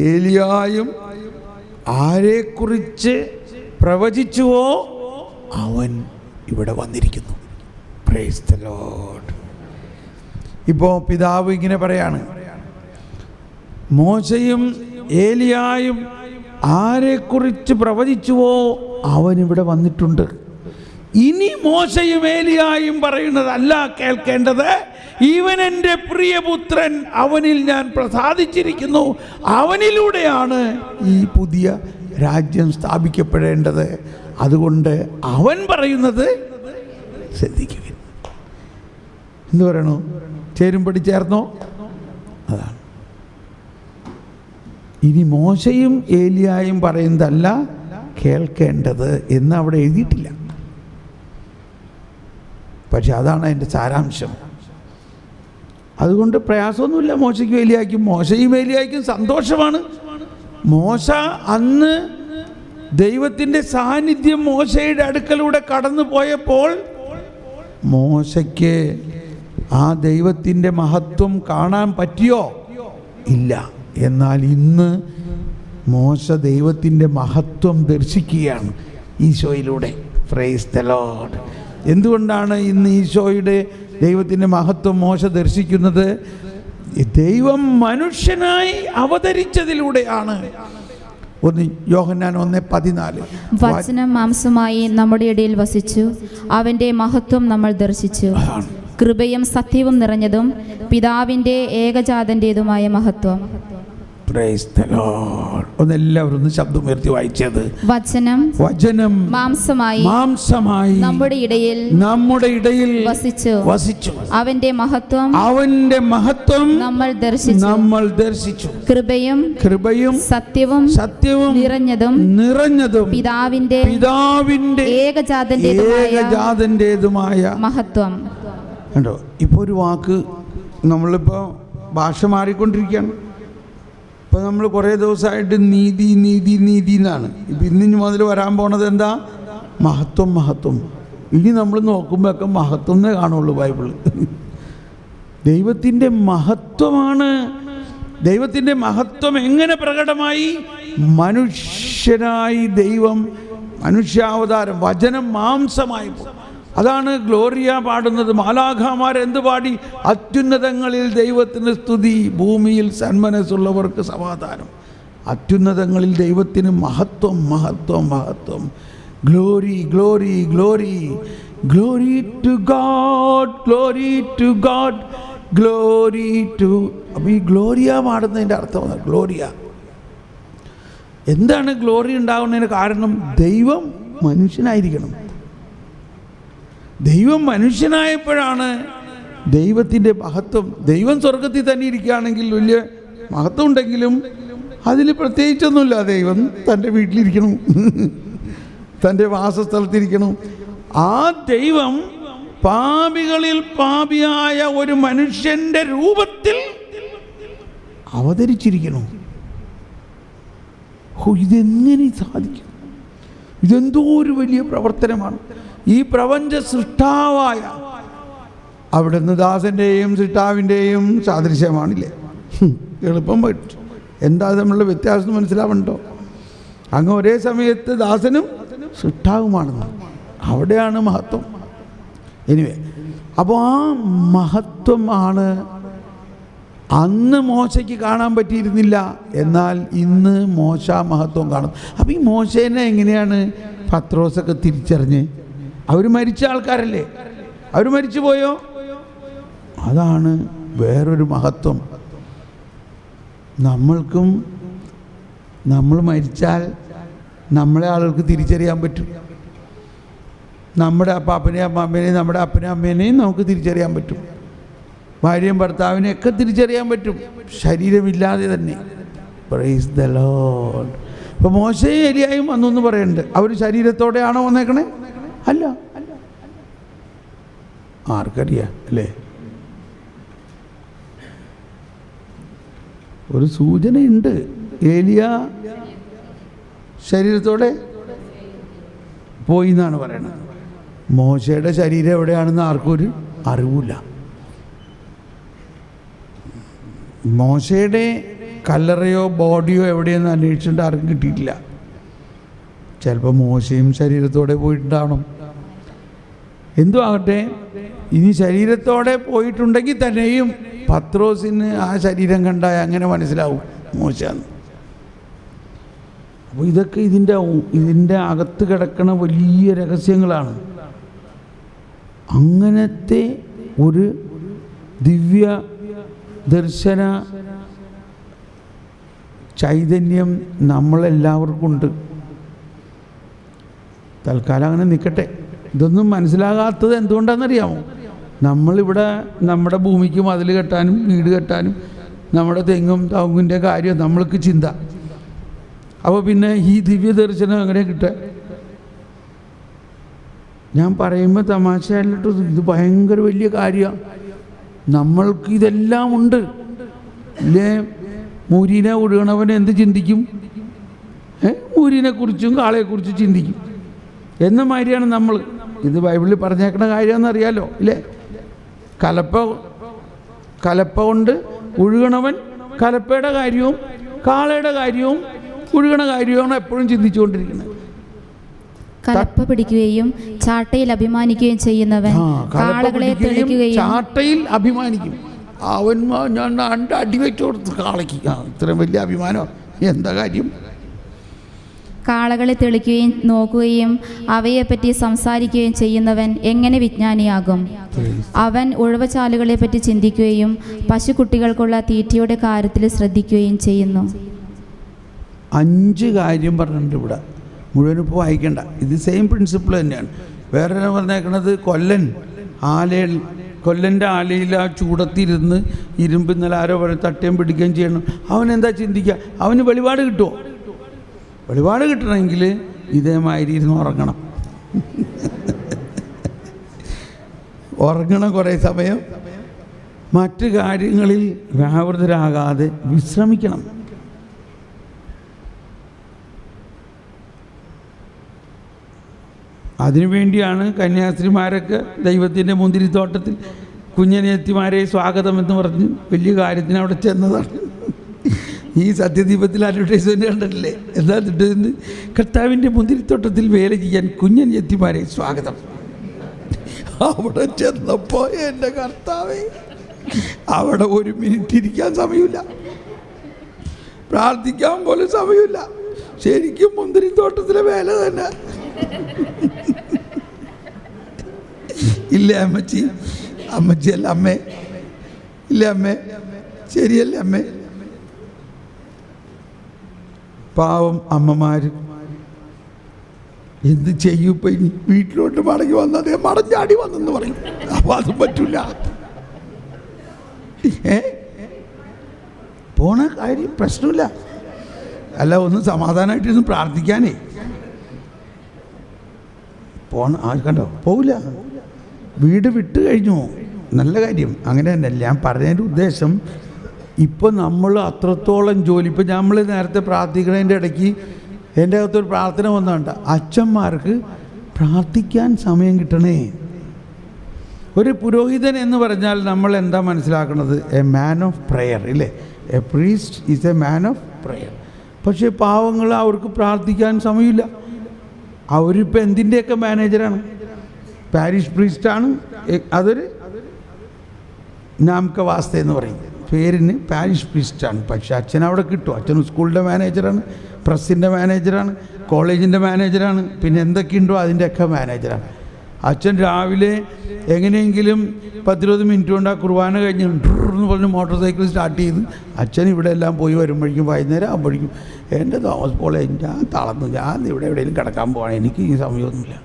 ഏലിയായും ആരെക്കുറിച്ച് പ്രവചിച്ചുവോ അവൻ ഇവിടെ വന്നിരിക്കുന്നു. Price the Lord. ഇപ്പോൾ പിതാവ് ഇങ്ങനെ പറയാണ്, മോശയും ഏലിയായും ആരെക്കുറിച്ച് പ്രവചിച്ചുവോ അവൻ ഇവിടെ വന്നിട്ടുണ്ട്. ഇനി മോശയും ഏലിയായും പറയുന്നതല്ല കേൾക്കേണ്ടത്, ഇവൻ എൻ്റെ പ്രിയപുത്രൻ, അവനിൽ ഞാൻ പ്രസാദിച്ചിരിക്കുന്നു, അവനിലൂടെയാണ് ഈ പുതിയ രാജ്യം സ്ഥാപിക്കപ്പെടേണ്ടത്. അതുകൊണ്ട് അവൻ പറയുന്നത് ശ്രദ്ധിക്കുക. എന്ത് പറയണു? ചേരുംപടി ചേർന്നോ? അതാണ്. ഇനി മോശയും ഏലിയായും പറയുന്നതല്ല കേൾക്കേണ്ടത് എന്ന് അവിടെ എഴുതിയിട്ടില്ല. പക്ഷെ അതാണ് അതിൻ്റെ സാരാംശം. അതുകൊണ്ട് പ്രയാസമൊന്നുമില്ല മോശയ്ക്കും ഏലിയായ്ക്കും. മോശയും ഏലിയായ്ക്കും സന്തോഷമാണ്. മോശ അന്ന് ദൈവത്തിൻ്റെ സാന്നിധ്യം മോശയുടെ അടുക്കലൂടെ കടന്നു പോയപ്പോൾ മോശയ്ക്ക് ആ ദൈവത്തിൻ്റെ മഹത്വം കാണാൻ പറ്റിയോ? ഇല്ല. എന്നാൽ ഇന്ന് മോശ ദൈവത്തിൻ്റെ മഹത്വം ദർശിക്കുകയാണ് ഈശോയിലൂടെ. Praise the Lord. എന്തുകൊണ്ടാണ് ഇന്ന് ഈശോയുടെ ദൈവത്തിൻ്റെ മഹത്വം മോശ ദർശിക്കുന്നത്? ദൈവം മനുഷ്യനായി അവതരിച്ചതിലൂടെയാണ്. യോഹന്നാൻ 1:14. വചനം മാംസമായി നമ്മുടെ ഇടയിൽ വസിച്ചു, അവൻ്റെ മഹത്വം നമ്മൾ ദർശിച്ചു, കൃപയും സത്യവും നിറഞ്ഞതും പിതാവിൻ്റെ ഏകജാതൻ്റെതുമായ മഹത്വം. Praise the Lord. ഒന്നെല്ലാവരും ഒന്ന് ശബ്ദം ഉയർത്തി വായിച്ചത്. വചനം മാംസമായി നമ്മുടെ ഇടയിൽ വസിച്ചു. അവന്റെ മഹത്വം നമ്മൾ ദർശിച്ചു. കൃപയും സത്യവും നിറഞ്ഞതും പിതാവിന്റെ ഏകജാതന്റേതുമായ മഹത്വം. കണ്ടോ, ഇപ്പോൾ ഒരു വാക്ക് നമ്മളിപ്പോൾ ഭാഷ മാറിക്കൊണ്ടിരിക്കുകയാണ്. ഇപ്പോൾ നമ്മൾ കുറേ ദിവസമായിട്ട് നീതി എന്നാണ്. ഇപ്പം ഇന്ന് മുതൽ വരാൻ പോണത് എന്താ? മഹത്വം. ഇനി നമ്മൾ നോക്കുമ്പോഴൊക്കെ മഹത്വം എന്നേ കാണുള്ളൂ ബൈബിള്. ദൈവത്തിൻ്റെ മഹത്വമാണ്. ദൈവത്തിൻ്റെ മഹത്വം എങ്ങനെ പ്രകടമായി? മനുഷ്യനായി ദൈവം മനുഷ്യാവതാരം, വചനം മാംസമായി. അതാണ് ഗ്ലോറിയ പാടുന്നത്. മാലാഖമാർ എന്ത് പാടി? അത്യുന്നതങ്ങളിൽ ദൈവത്തിന് സ്തുതി, ഭൂമിയിൽ സന്മനസ്സുള്ളവർക്ക് സമാധാനം. അത്യുന്നതങ്ങളിൽ ദൈവത്തിന് മഹത്വം. Glory to God. അപ്പോൾ ഈ ഗ്ലോറിയ പാടുന്നതിൻ്റെ അർത്ഥം ഗ്ലോറിയ. എന്താണ് ഗ്ലോറി ഉണ്ടാകുന്നതിന് കാരണം? ദൈവം മനുഷ്യനായിരിക്കണം. ദൈവം മനുഷ്യനായപ്പോഴാണ് ദൈവത്തിൻ്റെ മഹത്വം. ദൈവം സ്വർഗത്തിൽ തന്നെ ഇരിക്കുകയാണെങ്കിൽ വലിയ മഹത്വം ഉണ്ടെങ്കിലും അതിൽ പ്രത്യേകിച്ചൊന്നുമില്ല. ദൈവം തൻ്റെ വീട്ടിലിരിക്കണം, തൻ്റെ വാസസ്ഥലത്തിരിക്കണം. ആ ദൈവം പാപികളിൽ പാപിയായ ഒരു മനുഷ്യൻ്റെ രൂപത്തിൽ അവതരിച്ചിരിക്കണം. ഇതെങ്ങനെ സാധിക്കും? ഇതെന്തോ ഒരു വലിയ പ്രവർത്തനമാണ്. ഈ പ്രപഞ്ച സൃഷ്ടാവായ അവിടുന്ന് ദാസൻ്റെയും സൃഷ്ടാവിൻ്റെയും സാദൃശ്യമാണില്ലേ? എളുപ്പം പറ്റും. എന്താ നമ്മളുടെ വ്യത്യാസം മനസ്സിലാവണ്ടോ? അങ്ങ് ഒരേ സമയത്ത് ദാസനും സൃഷ്ടാവുമാണെന്ന്. അവിടെയാണ് മഹത്വം. എനിവേ, അപ്പോൾ ആ മഹത്വമാണ് അന്ന് മോശയ്ക്ക് കാണാൻ പറ്റിയിരുന്നില്ല. എന്നാൽ ഇന്ന് മോശ മഹത്വം കാണും. അപ്പോൾ ഈ മോശേനെ എങ്ങനെയാണ് പത്രോസൊക്കെ തിരിച്ചറിഞ്ഞ്? അവർ മരിച്ച ആൾക്കാരല്ലേ? അവർ മരിച്ചു പോയോ? അതാണ് വേറൊരു മഹത്വം. നമ്മൾക്കും നമ്മൾ മരിച്ചാൽ നമ്മളെ ആളുകൾക്ക് തിരിച്ചറിയാൻ പറ്റും. നമ്മുടെ അപ്പാപ്പനെയും അമ്മാമ്മേനെയും നമ്മുടെ അപ്പനെയും അമ്മേനെയും നമുക്ക് തിരിച്ചറിയാൻ പറ്റും. ഭാര്യയും ഭർത്താവിനെയൊക്കെ തിരിച്ചറിയാൻ പറ്റും, ശരീരമില്ലാതെ തന്നെ. Price the Lord. ഇപ്പോൾ മോശയും എലിയായും വന്നു എന്ന് പറയുന്നുണ്ട്. അവർ ശരീരത്തോടെയാണോ വന്നേക്കണേ? അല്ല. ആർക്കറിയാം അല്ലേ? ഒരു സൂചനയുണ്ട്. ഏലിയ ശരീരത്തോടെ പോയി എന്നാണ് പറയണത്. മോശയുടെ ശരീരം എവിടെയാണെന്ന് ആർക്കും ഒരു അറിവില്ല. മോശയുടെ കല്ലറയോ ബോഡിയോ എവിടെയെന്ന് അന്വേഷിച്ചിട്ട് ആർക്കും കിട്ടിയിട്ടില്ല. ചിലപ്പോൾ മോശയും ശരീരത്തോടെ പോയിട്ടുണ്ടാവണം. എന്തോ ആകട്ടെ, ഇനി ശരീരത്തോടെ പോയിട്ടുണ്ടെങ്കിൽ തന്നെയും പത്രോസിന് ആ ശരീരം കണ്ടാൽ അങ്ങനെ മനസ്സിലാവും മോശാന്ന്. അപ്പോൾ ഇതൊക്കെ ഇതിൻ്റെ അകത്ത് കിടക്കണ വലിയ രഹസ്യങ്ങളാണ്. അങ്ങനത്തെ ഒരു ദിവ്യ ദർശന ചൈതന്യം നമ്മളെല്ലാവർക്കും ഉണ്ട്. തൽക്കാലം അങ്ങനെ നിൽക്കട്ടെ. ഇതൊന്നും മനസ്സിലാകാത്തത് എന്തുകൊണ്ടാണെന്നറിയാമോ? നമ്മളിവിടെ നമ്മുടെ ഭൂമിക്ക് മതിൽ കെട്ടാനും വീട് കെട്ടാനും നമ്മുടെ തെങ്ങും തൗങ്ങിൻ്റെ കാര്യം നമ്മൾക്ക് ചിന്ത. അപ്പോൾ പിന്നെ ഈ ദിവ്യ ദർശനം എങ്ങനെ കിട്ടുക? ഞാൻ പറയുമ്പോൾ തമാശയല്ലിട്ട്, ഇത് ഭയങ്കര വലിയ കാര്യമാണ്. നമ്മൾക്ക് ഇതെല്ലാം ഉണ്ട് ഇല്ലേ? മൂരിനെ ഒഴുകണവൻ എന്ത് ചിന്തിക്കും? മൂരിനെക്കുറിച്ചും കാളയെക്കുറിച്ചും ചിന്തിക്കും എന്ന മാതിരിയാണ് നമ്മൾ. ഇത് ബൈബിളിൽ പറഞ്ഞേക്കണ കാര്യമെന്നറിയാലോ ഇല്ലേ? കലപ്പ കൊണ്ട് ഒഴുകണവൻ കലപ്പയുടെ കാര്യവും കാളയുടെ കാര്യവും ഒഴുകണ കാര്യവുമാണ് എപ്പോഴും ചിന്തിച്ചുകൊണ്ടിരിക്കുന്നത്. കലപ്പ പിടിക്കുകയും ചാട്ടയിൽ അഭിമാനിക്കുകയും ചെയ്യുന്നവൻ കാളകളെ തെളിക്കുകയും ചാട്ടയിൽ അഭിമാനിക്കും. അവൻ ഞാൻ അടി വെച്ചു കൊടുത്ത് കാളയ്ക്ക് ഇത്രയും വലിയ അഭിമാനം എന്താ കാര്യം? കാളകളെ തെളിക്കുകയും നോക്കുകയും അവയെപ്പറ്റി സംസാരിക്കുകയും ചെയ്യുന്നവൻ എങ്ങനെ വിജ്ഞാനിയാകും? അവൻ ഉഴവച്ചാലുകളെപ്പറ്റി ചിന്തിക്കുകയും പശുക്കുട്ടികൾക്കുള്ള തീറ്റയുടെ കാര്യത്തിൽ ശ്രദ്ധിക്കുകയും ചെയ്യുന്നു. 5 കാര്യം പറഞ്ഞിട്ടുണ്ട് ഇവിടെ. മുഴുവനിപ്പോൾ വായിക്കണ്ട. ഇത് സെയിം പ്രിൻസിപ്പിൾ തന്നെയാണ്. വേറെ പറഞ്ഞേക്കണത് കൊല്ലൻ്റെ ആലയിൽ ആ ചൂടത്തിരുന്ന് ഇരുമ്പ് ഇന്നലെ ആരോ തട്ടുകയും പിടിക്കുകയും ചെയ്യണം. അവനെന്താ ചിന്തിക്കുക? അവന് വെളിപാട് കിട്ടുമോ? വെളിപാട് കിട്ടണമെങ്കിൽ ഇതേമാതിരി ഇരുന്ന് ഉറങ്ങണം. ഉറങ്ങണം കുറേ സമയം. മറ്റു കാര്യങ്ങളിൽ വ്യാപൃതരാകാതെ വിശ്രമിക്കണം. അതിനുവേണ്ടിയാണ് കന്യാസ്ത്രീമാരൊക്കെ ദൈവത്തിൻ്റെ മുന്തിരിത്തോട്ടത്തിൽ കുഞ്ഞനെത്തിമാരെ സ്വാഗതം എന്ന് പറഞ്ഞ് വലിയ കാര്യത്തിന് അവിടെ ചെന്നതാണ്. ഈ സത്യദീപത്തിൽ അഡ്വർടൈസ്മെൻ്റ് കണ്ടിട്ടില്ലേ? എന്താ തിട്ടത്? കർത്താവിൻ്റെ മുന്തിരിത്തോട്ടത്തിൽ വേല ചെയ്യാൻ കുഞ്ഞനെത്തിമാരെ സ്വാഗതം. അവിടെ ചെന്നപ്പോൾ എൻ്റെ കർത്താവേ, അവിടെ 1 മിനിറ്റ് ഇരിക്കാൻ സമയമില്ല, പ്രാർത്ഥിക്കാൻ പോലും സമയമില്ല. ശരിക്കും മുന്തിരിത്തോട്ടത്തിലെ വേല തന്നെ. ഇല്ലേ അമ്മച്ചിയല്ല അമ്മേ? ഇല്ലേ അമ്മേ? ശരിയല്ലേ അമ്മേ? പാവം അമ്മമാർ എന്ത് ചെയ്യും? ഇപ്പം ഇനി വീട്ടിലോട്ട് മടങ്ങി വന്നത് മടഞ്ഞാടി വന്നെന്ന് പറയും. അപ്പോൾ അതും പറ്റില്ല. പോണ കാര്യം പ്രശ്നമില്ല. അല്ല, ഒന്ന് സമാധാനമായിട്ടിരുന്ന് പ്രാർത്ഥിക്കാനേ കണ്ടോ, പോവില്ല. വീട് വിട്ട് കഴിഞ്ഞു, നല്ല കാര്യം. അങ്ങനെ തന്നെ ഞാൻ പറഞ്ഞതിൻ്റെ ഉദ്ദേശം, ഇപ്പം നമ്മൾ അത്രത്തോളം ജോലി. ഇപ്പം നമ്മൾ നേരത്തെ പ്രാർത്ഥിക്കുന്നതിൻ്റെ ഇടയ്ക്ക് എൻ്റെ അകത്തൊരു പ്രാർത്ഥന വന്നുണ്ട്, അച്ഛന്മാർക്ക് പ്രാർത്ഥിക്കാൻ സമയം കിട്ടണേ. ഒരു പുരോഹിതൻ എന്ന് പറഞ്ഞാൽ നമ്മൾ എന്താ മനസ്സിലാക്കുന്നത്? എ മാൻ ഓഫ് പ്രെയർ, ഇല്ലേ? A priest is a man of prayer. പക്ഷേ പാവങ്ങൾ, അവർക്ക് പ്രാർത്ഥിക്കാൻ സമയമില്ല. അവരിപ്പോൾ എന്തിൻ്റെയൊക്കെ മാനേജറാണ്? പാരിഷ് പ്രീസ്റ്റാണ്. അതൊരു നാംക വാസ്ത എന്ന് പറയും, പേരിന് പാരിഷ് പ്രീസ്റ്റാണ്. പക്ഷേ അച്ഛൻ അവിടെ കിട്ടും. അച്ഛൻ സ്കൂളിൻ്റെ മാനേജറാണ്, പ്രസ്സിൻ്റെ മാനേജറാണ്, കോളേജിൻ്റെ മാനേജറാണ്, പിന്നെ എന്തൊക്കെയുണ്ടോ അതിൻ്റെയൊക്കെ മാനേജറാണ്. അച്ഛൻ രാവിലെ എങ്ങനെയെങ്കിലും 10-20 മിനിറ്റ് കൊണ്ട് ആ കുർബാന കഴിഞ്ഞ് എന്ന് പറഞ്ഞ് മോട്ടോർ സൈക്കിൾ സ്റ്റാർട്ട് ചെയ്ത് അച്ഛൻ ഇവിടെ എല്ലാം പോയി വരുമ്പോഴേക്കും വൈകുന്നേരം ആകുമ്പോഴേക്കും എൻ്റെ തോമസ് പോളെ ഞാൻ തളർന്നു, ഞാൻ ഇവിടെ എവിടെയെങ്കിലും കിടക്കാൻ പോകണം, എനിക്ക് ഈ സമയമൊന്നുമില്ല.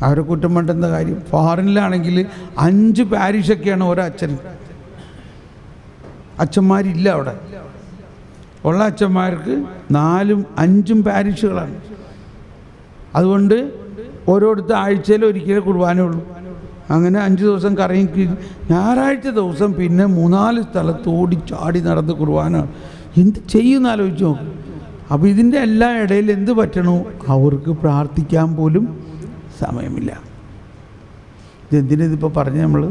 അവരെ കുറ്റം വേണ്ടെന്ന കാര്യം. ഫോറിനിലാണെങ്കിൽ 5 പാരിഷൊക്കെയാണ് ഒരച്ഛൻ. അച്ഛന്മാരില്ല അവിടെ. ഉള്ള അച്ഛന്മാർക്ക് 4ഉം 5ഉം പാരിഷുകളാണ്. അതുകൊണ്ട് ഓരോരുത്തർ ആഴ്ചയിൽ ഒരിക്കലേ കുർബാന ഉള്ളൂ. അങ്ങനെ 5 ദിവസം കറങ്ങി ഞായറാഴ്ച ദിവസം പിന്നെ 3-4 സ്ഥലത്ത് ഓടിച്ചാടി നടന്ന് കുർബാന. എന്ത് ചെയ്യുമെന്ന് ആലോചിച്ച് നോക്കും. അപ്പോൾ ഇതിൻ്റെ എല്ലാ ഇടയിൽ എന്ത് പറ്റണോ? അവർക്ക് പ്രാർത്ഥിക്കാൻ പോലും സമയമില്ല. ഇതെന്തിനിതിപ്പോൾ പറഞ്ഞ് നമ്മൾ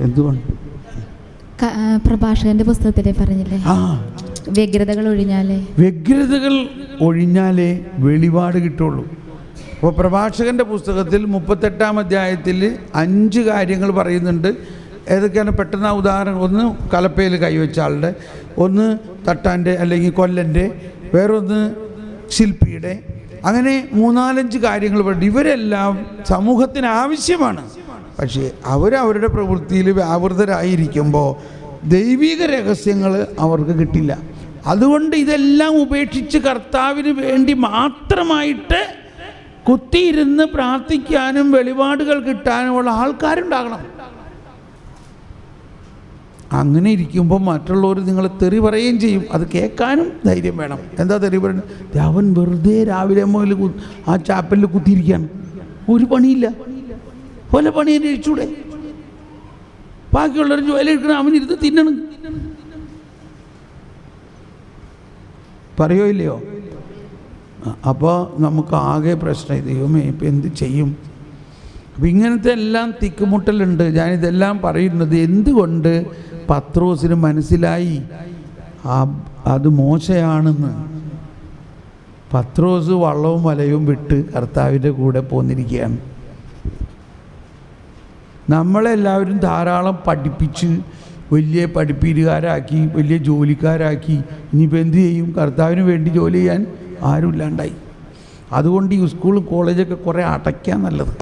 എന്തുകൊണ്ട്? പ്രഭാഷകന്റെ പുസ്തകത്തിലെ പറഞ്ഞില്ലേ, വ്യഗ്രതകൾ ഒഴിഞ്ഞാലേ വെളിപാട് കിട്ടുള്ളൂ. അപ്പോൾ പ്രഭാഷകൻ്റെ പുസ്തകത്തിൽ 38-ാം അധ്യായത്തിൽ 5 കാര്യങ്ങൾ പറയുന്നുണ്ട്. ഏതൊക്കെയാണ് പെട്ടെന്ന് ആ ഉദാഹരണം? ഒന്ന് കലപ്പയിൽ കൈവച്ച ആളുടെ, ഒന്ന് തട്ടാൻ്റെ അല്ലെങ്കിൽ കൊല്ലൻ്റെ, വേറൊന്ന് ശില്പിയുടെ. അങ്ങനെ 3-4-5 കാര്യങ്ങൾ പറഞ്ഞു. ഇവരെല്ലാം സമൂഹത്തിന് ആവശ്യമാണ്. പക്ഷേ അവരവരുടെ പ്രവൃത്തിയിൽ വ്യാപൃതരായിരിക്കുമ്പോൾ ദൈവിക രഹസ്യങ്ങൾ അവർക്ക് കിട്ടില്ല. അതുകൊണ്ട് ഇതെല്ലാം ഉപേക്ഷിച്ച് കർത്താവിന് വേണ്ടി മാത്രമായിട്ട് കുത്തിയിരുന്ന് പ്രാർത്ഥിക്കാനും വെളിപാടുകൾ കിട്ടാനുമുള്ള ആൾക്കാരുണ്ടാകണം. അങ്ങനെ ഇരിക്കുമ്പോൾ മറ്റുള്ളവർ നിങ്ങളെ തെറി പറയുകയും ചെയ്യും. അത് കേൾക്കാനും ധൈര്യം വേണം. എന്താ തെറി പറയുന്നത്? അവൻ വെറുതെ രാവിലെ മുതൽ ആ ചാപ്പലിൽ കുത്തിയിരിക്കുകയാണ്, ഒരു പണിയില്ല, പല പണി അന്വേഷിച്ചൂടെ? ബാക്കിയുള്ളവർ ജോലി എടുക്കണം, അവനിരുന്ന് തിന്നണം. പറയോ ഇല്ലയോ? അപ്പോൾ നമുക്ക് ആകെ പ്രശ്നം, ദൈവമേ ഇപ്പം എന്ത് ചെയ്യും? അപ്പം ഇങ്ങനത്തെ എല്ലാം തിക്കുമുട്ടലുണ്ട്. ഞാനിതെല്ലാം പറയുന്നത് എന്തുകൊണ്ട് പത്രോസിന് മനസ്സിലായി അത് മോശയാണെന്ന്. പത്രോസ് വള്ളവും വലയും വിട്ട് കർത്താവിൻ്റെ കൂടെ പോന്നിരിക്കുകയാണ്. നമ്മളെല്ലാവരും ധാരാളം പഠിപ്പിച്ച് വലിയ പഠിപ്പീരുകാരാക്കി, വലിയ ജോലിക്കാരാക്കി. ഇനിയിപ്പോൾ എന്തു ചെയ്യും? കർത്താവിന് വേണ്ടി ജോലി ചെയ്യാൻ ആരുമില്ലാണ്ടായി. അതുകൊണ്ട് ഈ സ്കൂളും കോളേജൊക്കെ കുറേ അടയ്ക്കാൻ നല്ലത്.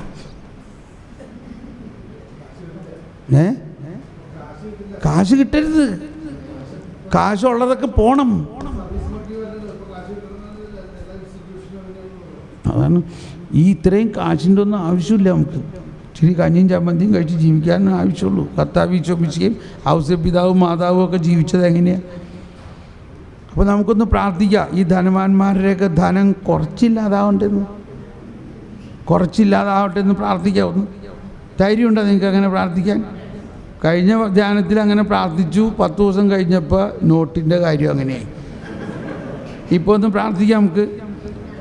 കാശ് കിട്ടരുത്, കാശുള്ളതൊക്കെ പോണം. അതാണ് ഈ ഇത്രയും കാശിൻ്റെ ഒന്നും ആവശ്യമില്ല നമുക്ക്. ഇച്ചിരി കഞ്ഞിയും ചമ്മന്തിയും കഴിച്ച് ജീവിക്കാൻ ആവശ്യമുള്ളൂ. കർത്താവ് ഈശോമിശിഹയും ഔസേപ്പിതാവും മാതാവും ഒക്കെ ജീവിച്ചത് എങ്ങനെയാണ്? അപ്പോൾ നമുക്കൊന്ന് പ്രാർത്ഥിക്കാം, ഈ ധനവാന്മാരുടെയൊക്കെ ധനം കുറച്ചില്ലാതാവട്ടെ എന്ന് പ്രാർത്ഥിക്കാം. ഒന്ന് ധൈര്യമുണ്ടോ നിങ്ങൾക്ക് അങ്ങനെ പ്രാർത്ഥിക്കാൻ? കഴിഞ്ഞ ധ്യാനത്തിൽ അങ്ങനെ പ്രാർത്ഥിച്ചു. 10 ദിവസം കഴിഞ്ഞപ്പോൾ നോട്ടിൻ്റെ കാര്യം അങ്ങനെയായി. ഇപ്പോൾ ഒന്ന് പ്രാർത്ഥിക്കാം,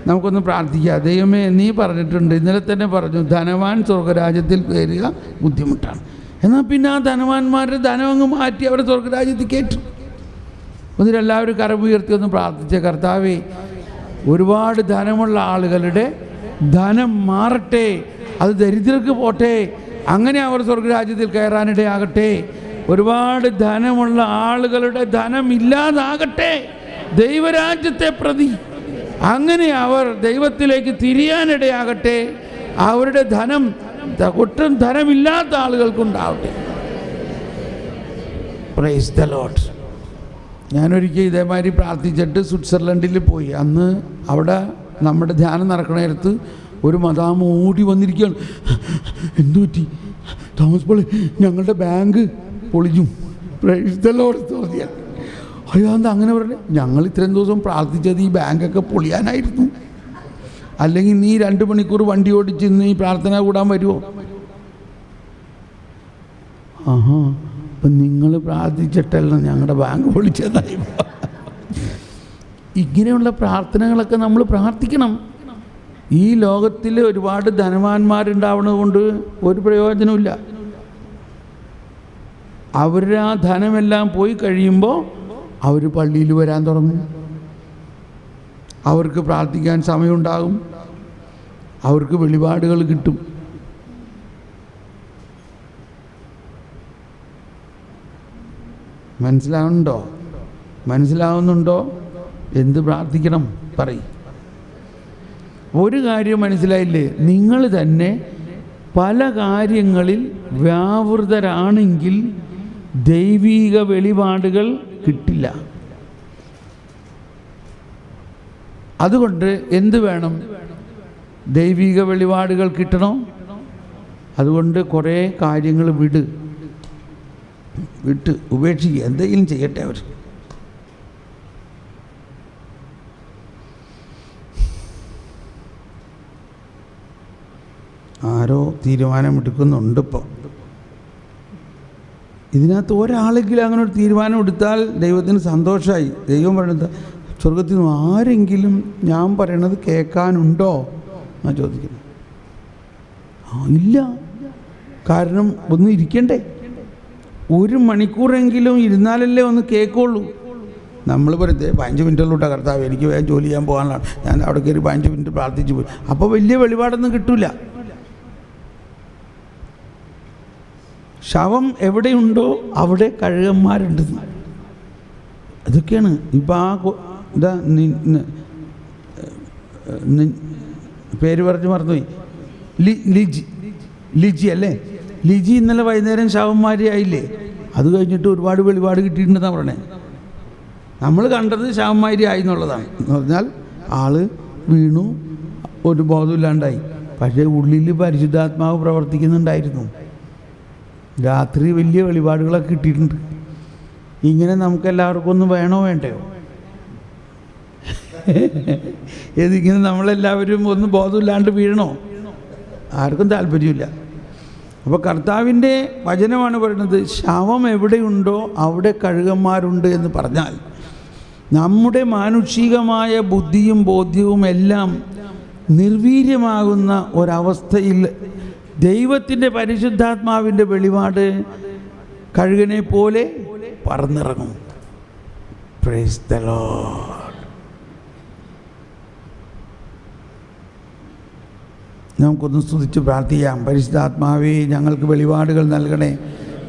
നമുക്കൊന്ന് പ്രാർത്ഥിക്കാം. ദൈവമേ, നീ പറഞ്ഞിട്ടുണ്ട്, ഇന്നലെ തന്നെ പറഞ്ഞു, ധനവാൻ സ്വർഗരാജ്യത്തിൽ കയറുക ബുദ്ധിമുട്ടാണ്. എന്നാൽ പിന്നെ ആ ധനവാന്മാരുടെ ധനം അങ്ങ് മാറ്റി അവരെ സ്വർഗരാജ്യത്തിൽ കയറ്റും. ഒന്നിലെല്ലാവരും കരമുയർത്തി ഒന്ന് പ്രാർത്ഥിച്ച, കർത്താവേ, ഒരുപാട് ധനമുള്ള ആളുകളുടെ ധനം മാറട്ടെ, അത് ദരിദ്രർക്ക് പോട്ടെ, അങ്ങനെ അവർ സ്വർഗരാജ്യത്തിൽ കയറാനിടയാകട്ടെ. ഒരുപാട് ധനമുള്ള ആളുകളുടെ ധനം ഇല്ലാതാകട്ടെ ദൈവരാജ്യത്തെ പ്രതി. അങ്ങനെ അവർ ദൈവത്തിലേക്ക് തിരിയാനിടയാകട്ടെ. അവരുടെ ധനം ഒട്ടും ധനമില്ലാത്ത ആളുകൾക്കുണ്ടാവട്ടെ. Praise the Lord. ഞാനൊരിക്കൽ ഇതേമാതിരി പ്രാർത്ഥിച്ചിട്ട് സ്വിറ്റ്സർലൻഡിൽ പോയി. അന്ന് അവിടെ നമ്മുടെ ധ്യാനം നടക്കണ നേരത്ത് ഒരു മദാമ ഓടി വന്നിരിക്കുകയാണ്. എന്തു പറ്റി? തോമസ് പോളി, ഞങ്ങളുടെ ബാങ്ക് പൊളിഞ്ഞു. Price the Lord. തോന്നിയാൽ അയ്യോ, എന്താ അങ്ങനെ പറഞ്ഞു? ഞങ്ങൾ ഇത്രയും ദിവസം പ്രാർത്ഥിച്ചത് ഈ ബാങ്കൊക്കെ പൊളിയാനായിരുന്നു. അല്ലെങ്കിൽ നീ 2 മണിക്കൂർ വണ്ടി ഓടിച്ച് ഇന്ന് ഈ പ്രാർത്ഥന കൂടാൻ വരുമോ? ആഹാ, അപ്പം നിങ്ങൾ പ്രാർത്ഥിച്ചിട്ടല്ല ഞങ്ങളുടെ ബാങ്ക് പൊളിച്ചതായി. ഇങ്ങനെയുള്ള പ്രാർത്ഥനകളൊക്കെ നമ്മൾ പ്രാർത്ഥിക്കണം. ഈ ലോകത്തിൽ ഒരുപാട് ധനവാന്മാരുണ്ടാവുന്നത് കൊണ്ട് ഒരു പ്രയോജനമില്ല. അവരുടെ ആ ധനമെല്ലാം പോയി കഴിയുമ്പോൾ അവർ പള്ളിയിൽ വരാൻ തുടങ്ങും. അവർക്ക് പ്രാർത്ഥിക്കാൻ സമയമുണ്ടാകും. അവർക്ക് വെളിപാടുകൾ കിട്ടും. മനസ്സിലാവുന്നുണ്ടോ? എന്ത് പ്രാർത്ഥിക്കണം പറയും. ഒരു കാര്യം മനസ്സിലായില്ലേ? നിങ്ങൾ തന്നെ പല കാര്യങ്ങളിൽ വ്യാപൃതരാണെങ്കിൽ ദൈവീക വെളിപാടുകൾ കിട്ടില്ല. അതുകൊണ്ട് എന്ത് വേണം? ദൈവിക വെളിപാടുകൾ കിട്ടണം. അതുകൊണ്ട് കുറേ കാര്യങ്ങൾ വിട്ട് ഉപേക്ഷിക്കുക. എന്തെങ്കിലും ചെയ്യട്ടെ അവർ. ആരോ തീരുമാനമെടുക്കുന്നുണ്ട് ഇപ്പോൾ. ഇതിനകത്ത് ഒരാളെങ്കിലും അങ്ങനെ ഒരു തീരുമാനം എടുത്താൽ ദൈവത്തിന് സന്തോഷമായി. ദൈവം പറയുന്നത്, സ്വർഗത്തിൽ നിന്ന് ആരെങ്കിലും ഞാൻ പറയണത് കേൾക്കാനുണ്ടോ എന്നാ ചോദിക്കുന്നത്. ഇല്ല. കാരണം ഒന്ന് ഇരിക്കണ്ടേ? 1 മണിക്കൂറെങ്കിലും ഇരുന്നാലല്ലേ ഒന്ന് കേൾക്കുള്ളൂ. നമ്മൾ പറയുന്നത് 5 മിനിറ്റുള്ളൂട്ടാ കർത്താവ്, എനിക്ക് വേഗം ജോലി ചെയ്യാൻ പോകാനാണ്, ഞാൻ അവിടെ കയറി 5 മിനിറ്റ് പ്രാർത്ഥിച്ചു പോയി. അപ്പോൾ വലിയ വെളിപാടൊന്നും കിട്ടില്ല. ശവം എവിടെയുണ്ടോ അവിടെ കഴുകന്മാരുണ്ട്. അതൊക്കെയാണ് ഇപ്പം ആ ഇതാ പേര് പറഞ്ഞ് മറന്നുപോയി. ലിജി അല്ലേ? ലിജി ഇന്നലെ വൈകുന്നേരം ശവന്മാരി ആയില്ലേ? അത് കഴിഞ്ഞിട്ട് ഒരുപാട് വെളിപാട് കിട്ടിയിട്ടുണ്ടെന്നാണ് പറയണേ. നമ്മൾ കണ്ടത് ശവന്മാരി ആയി എന്നുള്ളതാണ്. എന്ന് പറഞ്ഞാൽ ആള് വീണു, ഒരു ബോധമില്ലാണ്ടായി. പക്ഷേ ഉള്ളിൽ പരിശുദ്ധാത്മാവ് പ്രവർത്തിക്കുന്നുണ്ടായിരുന്നു. രാത്രി വലിയ വെളിപാടുകളൊക്കെ കിട്ടിയിട്ടുണ്ട്. ഇങ്ങനെ നമുക്കെല്ലാവർക്കും ഒന്ന് വേണോ വേണ്ടയോ? ഇതിങ്ങനെ നമ്മളെല്ലാവരും ഒന്ന് ബോധമില്ലാണ്ട് വീഴണോ? ആർക്കും താല്പര്യമില്ല. അപ്പോൾ കർത്താവിൻ്റെ വചനമാണ് പറയുന്നത്, ശവം എവിടെയുണ്ടോ അവിടെ കഴുകന്മാരുണ്ട് എന്ന് പറഞ്ഞാൽ നമ്മുടെ മാനുഷികമായ ബുദ്ധിയും ബോധ്യവും എല്ലാം നിർവീര്യമാകുന്ന ഒരവസ്ഥയിൽ ദൈവത്തിൻ്റെ പരിശുദ്ധാത്മാവിൻ്റെ വെളിപാട് കഴുകനെ പോലെ പറന്നിറങ്ങും. Price the Lord. നമുക്കൊന്ന് സ്തുതിച്ച് പ്രാർത്ഥിക്കാം. പരിശുദ്ധാത്മാവേ, ഞങ്ങൾക്ക് വെളിപാടുകൾ നൽകണേ,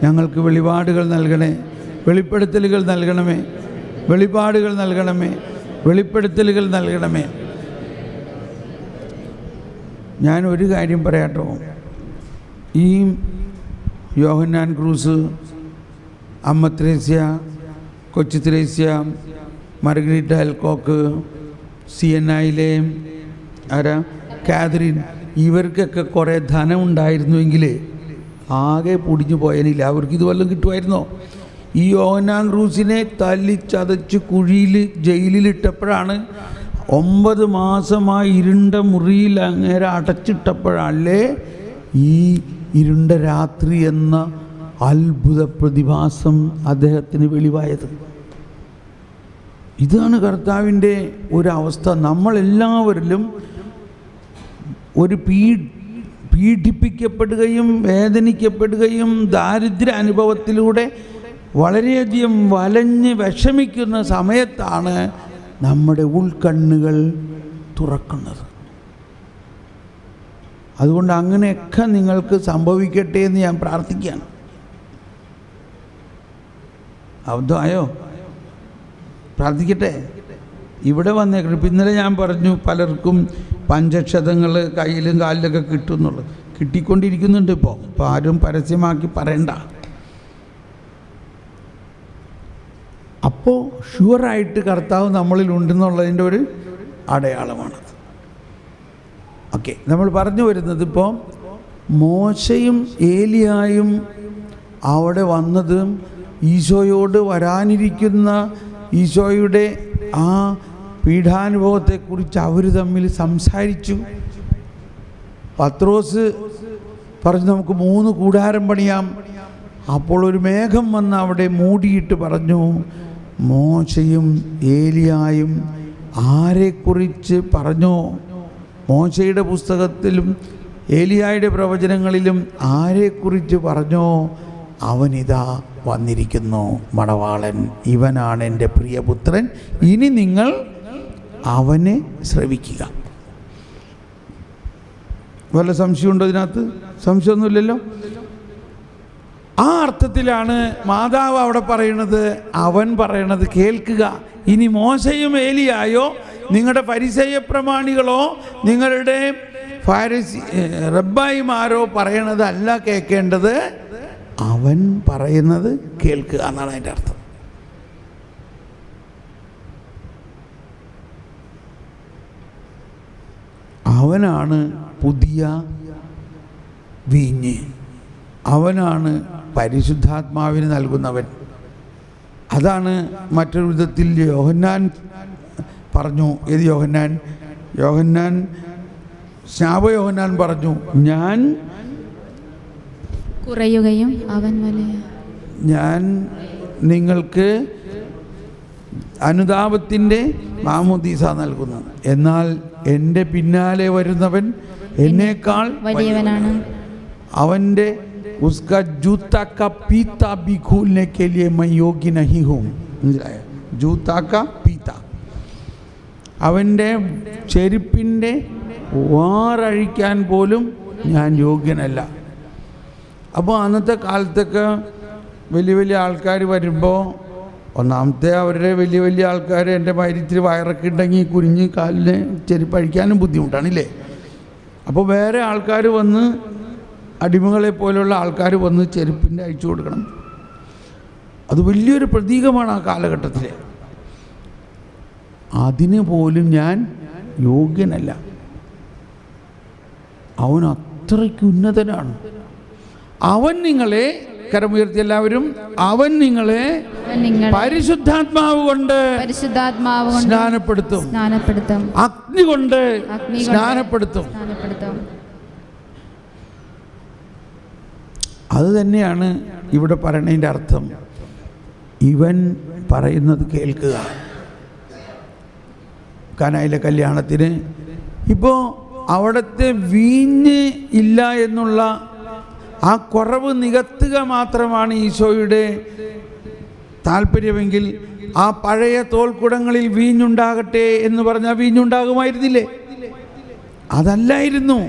ഞങ്ങൾക്ക് വെളിപാടുകൾ നൽകണേ. വെളിപ്പെടുത്തലുകൾ നൽകണമേ, വെളിപാടുകൾ നൽകണമേ, വെളിപ്പെടുത്തലുകൾ നൽകണമേ. ഞാൻ ഒരു കാര്യം പറയാട്ടോ, ഈ യോഹന്നാൻ ക്രൂസ്, അമ്മ ത്രേസ്യ, കൊച്ചു ത്രേസ്യ, മാർഗരീറ്റ എൽക്കോക്ക്, CNIയിലെ കാതറിൻ, ഇവർക്കൊക്കെ കുറേ ധനം ഉണ്ടായിരുന്നുവെങ്കിൽ ആകെ പൊടിഞ്ഞു പോയനില്ല. അവർക്ക് ഇത് വല്ലതും കിട്ടുമായിരുന്നോ? ഈ യോഹന്നാൻ ക്രൂസിനെ തല്ലിച്ചതച്ച് കുഴിയിൽ ജയിലിലിട്ടപ്പോഴാണ്, 9 മാസമായി ഇരുണ്ട മുറിയിൽ അങ്ങേരെ അടച്ചിട്ടപ്പോഴല്ലേ ഈ ഇരുണ്ട രാത്രി എന്ന അത്ഭുത പ്രതിഭാസം അദ്ദേഹത്തിന് വെളിവായത്. ഇതാണ് കർത്താവിൻ്റെ ഒരവസ്ഥ. നമ്മളെല്ലാവരിലും ഒരു പീഡിപ്പിക്കപ്പെടുകയും വേദനിക്കപ്പെടുകയും ദാരിദ്ര്യ അനുഭവത്തിലൂടെ വളരെയധികം വലഞ്ഞ് വിഷമിക്കുന്ന സമയത്താണ് നമ്മുടെ ഉൾക്കണ്ണുകൾ തുറക്കുന്നത്. അതുകൊണ്ട് അങ്ങനെയൊക്കെ നിങ്ങൾക്ക് സംഭവിക്കട്ടെ എന്ന് ഞാൻ പ്രാർത്ഥിക്കുകയാണ്. അബദ്ധമായോ? പ്രാർത്ഥിക്കട്ടെ. ഇവിടെ വന്നേക്കണം. ഇപ്പം ഇന്നലെ ഞാൻ പറഞ്ഞു പലർക്കും പഞ്ചക്ഷതങ്ങൾ കയ്യിലും കാലിലൊക്കെ കിട്ടും എന്നുള്ളത്. കിട്ടിക്കൊണ്ടിരിക്കുന്നുണ്ട് ഇപ്പോൾ ആരും പരസ്യമാക്കി പറയണ്ട. അപ്പോൾ ഷുവറായിട്ട് കർത്താവ് നമ്മളിൽ ഉണ്ടെന്നുള്ളതിൻ്റെ ഒരു അടയാളമാണത്. ഓക്കെ, നമ്മൾ പറഞ്ഞു വരുന്നത് ഇപ്പോൾ മോശയും ഏലിയായും അവിടെ വന്നത് ഈശോയോട് വരാനിരിക്കുന്ന ഈശോയുടെ ആ പീഠാനുഭവത്തെക്കുറിച്ച് അവർ തമ്മിൽ സംസാരിച്ചു. പത്രോസ് പറഞ്ഞു നമുക്ക് 3 കൂടാരം പണിയാം. അപ്പോൾ ഒരു മേഘം വന്ന് അവിടെ മൂടിയിട്ട് പറഞ്ഞു, മോശയും ഏലിയായും ആരെക്കുറിച്ച് പറഞ്ഞോ? മോശയുടെ പുസ്തകത്തിലും ഏലിയായുടെ പ്രവചനങ്ങളിലും ആരെക്കുറിച്ച് പറഞ്ഞോ? അവനിതാ വന്നിരിക്കുന്നു, മണവാളൻ, ഇവനാണ് എൻ്റെ പ്രിയപുത്രൻ, ഇനി നിങ്ങൾ അവനെ ശ്രവിക്കുക. വല്ല സംശയമുണ്ടോ ഇതിനകത്ത്? സംശയമൊന്നുമില്ലല്ലോ. ആ അർത്ഥത്തിലാണ് മാതാവ് അവിടെ പറയുന്നത്, അവൻ പറയണത് കേൾക്കുക. ഇനി മോശയും ഏലിയായോ നിങ്ങളുടെ ഫരിസേയ പ്രമാണികളോ നിങ്ങളുടെ റബ്ബായിമാരോ പറയണതല്ല കേൾക്കേണ്ടത്, അവൻ പറയുന്നത് കേൾക്കുക എന്നാണ് അതിൻ്റെ അർത്ഥം. അവനാണ് പുതിയ വീഞ്ഞ്, അവനാണ് പരിശുദ്ധാത്മാവിന് നൽകുന്നവൻ. അതാണ് മറ്റൊരു വിധത്തിൽ യോഹന്നാൻ പറഞ്ഞു. ഏത് യോഹന്നാൻ സ്നാപയോഹന്നാൻ പറഞ്ഞു, ഞാൻ കുറയുകയും അവൻ വലിയ. ഞാൻ നിങ്ങൾക്ക് അനുതാപത്തിൻ്റെ മാമോദീസ നൽകുന്നു, എന്നാൽ എൻ്റെ പിന്നാലെ വരുന്നവൻ എന്നേക്കാൾ വലിയവനാണ്. അവൻ്റെ उसका जूता का पीता भी खोलने के लिए मैं योग्य नहीं हूँ. जूता का पीता, അവൻ്റെ ചെരുപ്പിൻ്റെ വാറഴിക്കാൻ പോലും ഞാൻ യോഗ്യനല്ല. അപ്പോൾ അന്നത്തെ കാലത്തൊക്കെ വലിയ വലിയ ആൾക്കാർ വരുമ്പോൾ, ഒന്നാമത്തെ അവരുടെ വലിയ വലിയ ആൾക്കാർ എൻ്റെ മരിച്ചിരി വയറൊക്കെ ഉണ്ടെങ്കിൽ കുനിഞ്ഞ് കാലിന് ചെരുപ്പഴിക്കാനും ബുദ്ധിമുട്ടാണില്ലേ. അപ്പോൾ വേറെ ആൾക്കാർ വന്ന്, അടിമകളെ പോലുള്ള ആൾക്കാർ വന്ന് ചെരുപ്പിൻ്റെ അഴിച്ചു കൊടുക്കണം. അത് വലിയൊരു പ്രതീകമാണ് ആ കാലഘട്ടത്തിൽ. അതിന് പോലും ഞാൻ യോഗ്യനല്ല. അവൻ അത്രയ്ക്ക് ഉന്നതനാണ്. അവൻ നിങ്ങളെ, കരമുയർത്തി എല്ലാവരും, അവൻ നിങ്ങളെ പരിശുദ്ധാത്മാവ് കൊണ്ട് സ്നാനപ്പെടുത്തും, അഗ്നി കൊണ്ട് സ്നാനപ്പെടുത്തും. അത് തന്നെയാണ് ഇവിടെ പറയണതിൻ്റെ അർത്ഥം. ഇവൻ പറയുന്നത് കേൾക്കുക. കാനായിലെ കല്യാണത്തിന് ഇപ്പോൾ അവിടുത്തെ വീഞ്ഞ് ഇല്ല എന്നുള്ള ആ കുറവ് നികത്തുക മാത്രമാണ് ഈശോയുടെ താല്പര്യമെങ്കിൽ, ആ പഴയ തോൽക്കുടങ്ങളിൽ വീഞ്ഞുണ്ടാകട്ടെ എന്ന് പറഞ്ഞാൽ വീഞ്ഞുണ്ടാകുമായിരുന്നില്ലേ? അതല്ലായിരുന്നു.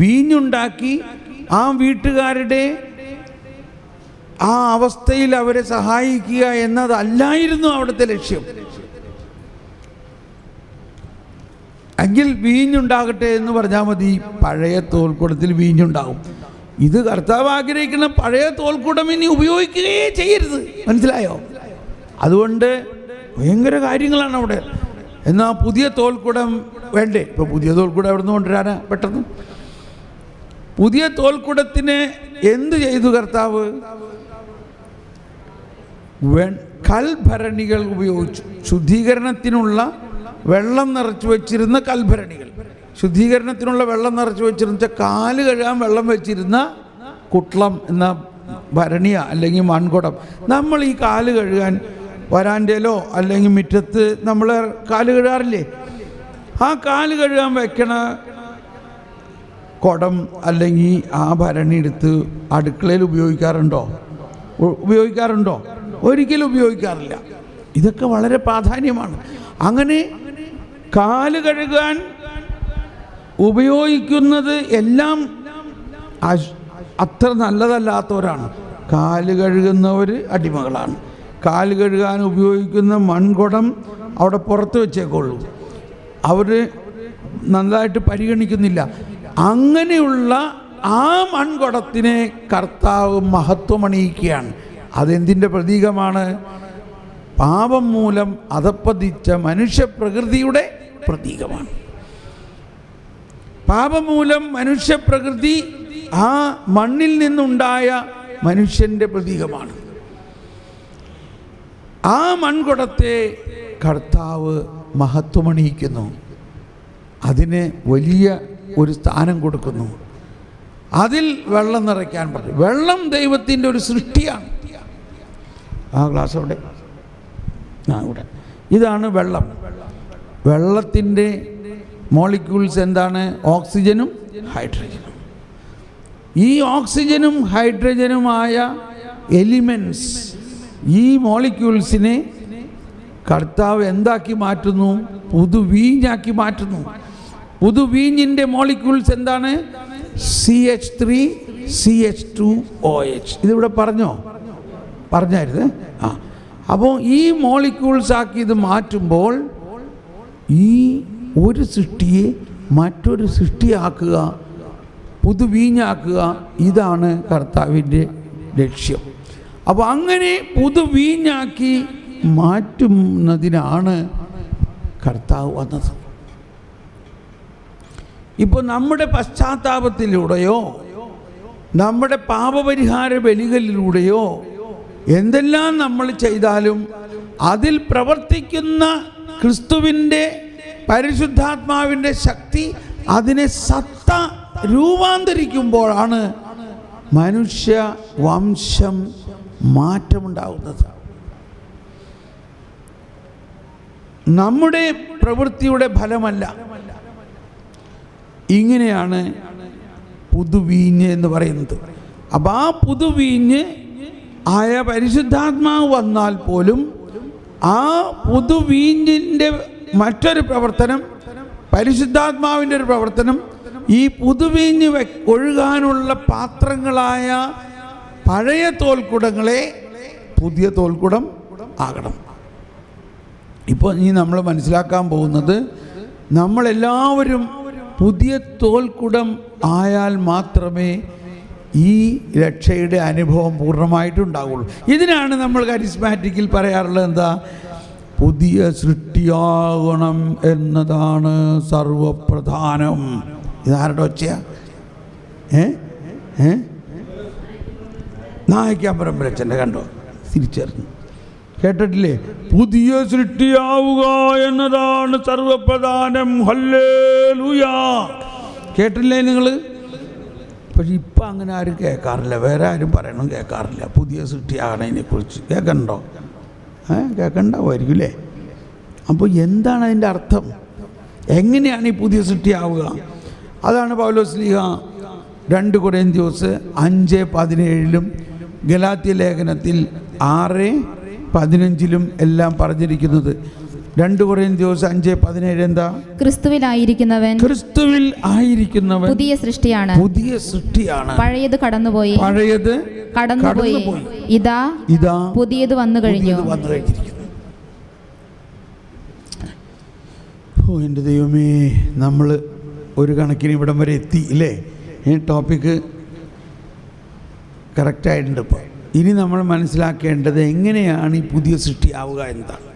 വീഞ്ഞുണ്ടാക്കി ആ വീട്ടുകാരുടെ ആ അവസ്ഥയിൽ അവരെ സഹായിക്കുക എന്നതല്ലായിരുന്നു അവിടുത്തെ ലക്ഷ്യം. എങ്കിൽ വീഞ്ഞുണ്ടാകട്ടെ എന്ന് പറഞ്ഞാൽ മതി, പഴയ തോൽക്കുടത്തിൽ വീഞ്ഞുണ്ടാകും. ഇത് കർത്താവ് ആഗ്രഹിക്കുന്ന പഴയ തോൽക്കുടം ഇനി ഉപയോഗിക്കുകയേ ചെയ്യരുത്. മനസ്സിലായോ? അതുകൊണ്ട് ഭയങ്കര കാര്യങ്ങളാണ് അവിടെ. എന്നാൽ പുതിയ തോൽക്കുടം വേണ്ടേ? ഇപ്പോൾ പുതിയ തോൽക്കുടം എവിടെ നിന്ന് കൊണ്ടുവരാനാ പെട്ടെന്ന്? പുതിയ തോൽക്കുടത്തിന് എന്ത് ചെയ്തു കർത്താവ്? കൽഭരണികൾ ഉപയോഗിച്ചു. ശുദ്ധീകരണത്തിനുള്ള വെള്ളം നിറച്ചു വെച്ചിരുന്ന കൽഭരണികൾ, ശുദ്ധീകരണത്തിനുള്ള വെള്ളം നിറച്ചു വെച്ചിരുന്ന, കാല് കഴുകാൻ വെള്ളം വെച്ചിരുന്ന കുട്ട്ളം എന്ന ഭരണിയ അല്ലെങ്കിൽ മൺകുടം. നമ്മൾ ഈ കാല് കഴുകാൻ വരാന്തയിലോ അല്ലെങ്കിൽ മുറ്റത്ത് നമ്മൾ കാല് കഴുകാറില്ലേ? ആ കാല് കഴുകാൻ വെക്കണ കുടം അല്ലെങ്കിൽ ആ ഭരണി എടുത്ത് അടുക്കളയിൽ ഉപയോഗിക്കാറുണ്ടോ? ഒരിക്കലും ഉപയോഗിക്കാറില്ല. ഇതൊക്കെ വളരെ പ്രാധാന്യമാണ്. അങ്ങനെ കാല് കഴുകാൻ ഉപയോഗിക്കുന്നത് എല്ലാം അത്ര നല്ലതല്ലാത്തവരാണ്. കാല് കഴുകുന്നവർ അടിമകളാണ്. കാല് കഴുകാൻ ഉപയോഗിക്കുന്ന മൺകുടം അവിടെ പുറത്ത് വെച്ചേക്കുള്ളൂ, അവർ നന്നായിട്ട് പരിഗണിക്കുന്നില്ല. അങ്ങനെയുള്ള ആ മൺകുടത്തിനെ കർത്താവ് മഹത്വമണിയിക്കുകയാണ്. അതെന്തിൻ്റെ പ്രതീകമാണ്? പാപം മൂലം അധപ്പതിച്ച മനുഷ്യപ്രകൃതിയുടെ പ്രതീകമാണ്. പാപം മൂലം മനുഷ്യപ്രകൃതി ആ മണ്ണിൽ നിന്നുണ്ടായ മനുഷ്യൻ്റെ പ്രതീകമാണ്. ആ മൺകുടത്തെ കർത്താവ് മഹത്വമണിയിക്കുന്നു, അതിന് വലിയ ഒരു സ്ഥാനം കൊടുക്കുന്നു. അതിൽ വെള്ളം നിറയ്ക്കാൻ പറഞ്ഞു. വെള്ളം ദൈവത്തിൻ്റെ ഒരു സൃഷ്ടിയാണ്. ആ ഗ്ലാസ് അവിടെ, ഇവിടെ. ഇതാണ് വെള്ളം. വെള്ളത്തിൻ്റെ മോളിക്യൂൾസ് എന്താണ്? ഓക്സിജനും ഹൈഡ്രജനും. ഈ ഓക്സിജനും ഹൈഡ്രജനുമായ എലിമെൻറ്റ്സ്, ഈ മോളിക്യൂൾസിനെ കർത്താവ് എന്താക്കി മാറ്റുന്നു? പുതുവീഞ്ഞാക്കി മാറ്റുന്നു. പുതുവീഞ്ഞിൻ്റെ മോളിക്യൂൾസ് എന്താണ്? CH3 CH2OH. ഇതിവിടെ പറഞ്ഞായിരുന്നു. അപ്പോൾ ഈ മോളിക്യൂൾസ് ആക്കി ഇത് മാറ്റുമ്പോൾ ഈ ഒരു സൃഷ്ടിയെ മറ്റൊരു സൃഷ്ടിയാക്കുക, പുതുവീഞ്ഞാക്കുക, ഇതാണ് കർത്താവിൻ്റെ ലക്ഷ്യം. അപ്പോൾ അങ്ങനെ പുതുവീഞ്ഞാക്കി മാറ്റുന്നതിനാണ് കർത്താവ് വന്നത്. ഇപ്പോൾ നമ്മുടെ പശ്ചാത്താപത്തിലൂടെയോ നമ്മുടെ പാപപരിഹാര ബലികളിലൂടെയോ എന്തെല്ലാം നമ്മൾ ചെയ്താലും അതിൽ പ്രവർത്തിക്കുന്ന ക്രിസ്തുവിൻ്റെ പരിശുദ്ധാത്മാവിൻ്റെ ശക്തി അതിനെ സത്ത രൂപാന്തരിക്കുമ്പോഴാണ് മനുഷ്യ വംശം മാറ്റമുണ്ടാകുന്നത്. നമ്മുടെ പ്രവൃത്തിയുടെ ഫലമല്ല. ഇങ്ങനെയാണ് പുതുവീഞ്ഞ് എന്ന് പറയുന്നത്. അപ്പം ആ പുതുവീഞ്ഞ് ആയ പരിശുദ്ധാത്മാവ് വന്നാൽ പോലും ആ പുതുവീഞ്ഞിൻ്റെ മറ്റൊരു പ്രവർത്തനം, പരിശുദ്ധാത്മാവിൻ്റെ ഒരു പ്രവർത്തനം, ഈ പുതുവീഞ്ഞ് ഒഴുകാനുള്ള പാത്രങ്ങളായ പഴയ തോൽക്കുടങ്ങളെ പുതിയ തോൽക്കുടം ആകണം. ഇപ്പോൾ ഇനി നമ്മൾ മനസ്സിലാക്കാൻ പോകുന്നത്, നമ്മളെല്ലാവരും പുതിയ തോൽക്കുടം ആയാൽ മാത്രമേ ഈ രക്ഷയുടെ അനുഭവം പൂർണ്ണമായിട്ടുണ്ടാകുള്ളൂ. ഇതിനാണ് നമ്മൾ കരിസ്മാറ്റിക്കിൽ പറയാറുള്ളത് എന്താ? പുതിയ സൃഷ്ടിയാകണം എന്നതാണ് സർവപ്രധാനം. ഇതാരുടെ ഒച്ചയാ? നായിക്കാമ്പരം അച്ഛൻ്റെ കണ്ടോ? തിരിച്ചറിഞ്ഞു കേട്ടിട്ടില്ലേ? പുതിയ സൃഷ്ടിയാവുക എന്നതാണ് സർവപ്രധാനം. ഹല്ലേലൂയ. കേട്ടില്ലേ നിങ്ങൾ? പക്ഷെ ഇപ്പം അങ്ങനെ ആരും കേൾക്കാറില്ല. വേറെ ആരും പറയണം കേൾക്കാറില്ല. പുതിയ സൃഷ്ടിയാകണതിനെക്കുറിച്ച് കേൾക്കണ്ടോ? കേൾക്കണ്ടാവുമായിരിക്കും അല്ലേ? അപ്പോൾ എന്താണ് അതിൻ്റെ അർത്ഥം? എങ്ങനെയാണ് ഈ പുതിയ സൃഷ്ടിയാവുക? അതാണ് പൗലോസ്ലീഹ 2 കൊരിന്ത്യർ 5:17 ഗലാത്യ ലേഖനത്തിൽ 6:15 എല്ലാം പറഞ്ഞിരിക്കുന്നത്. 2 കൊരിന്ത്യർ 5:17 എന്താ? ക്രിസ്തുവിലായിരിക്കുന്നവൻ ക്രിസ്തുവിൽ ആയിരിക്കുന്നവൻ പുതിയ സൃഷ്ടിയാണ്, പുതിയ സൃഷ്ടിയാണ്. പഴയത് കടന്നുപോയി, പഴയത് കടന്നുപോയി, ഇതാ ഇതാ പുതിയത് വന്നു കഴിഞ്ഞു. വന്നു കഴിഞ്ഞിരിക്കുന്നു. ഓ എൻ്റെ ദൈവമേ, നമ്മൾ ഒരു കണക്കിന് ഇവിടം വരെ എത്തി ഇല്ലേ? ഈ ടോപ്പിക്ക് കറക്റ്റായിട്ടുണ്ട്. ഇപ്പോൾ ഇനി നമ്മൾ മനസ്സിലാക്കേണ്ടത് എങ്ങനെയാണ് ഈ പുതിയ സൃഷ്ടിയാവുക എന്നതാണ്.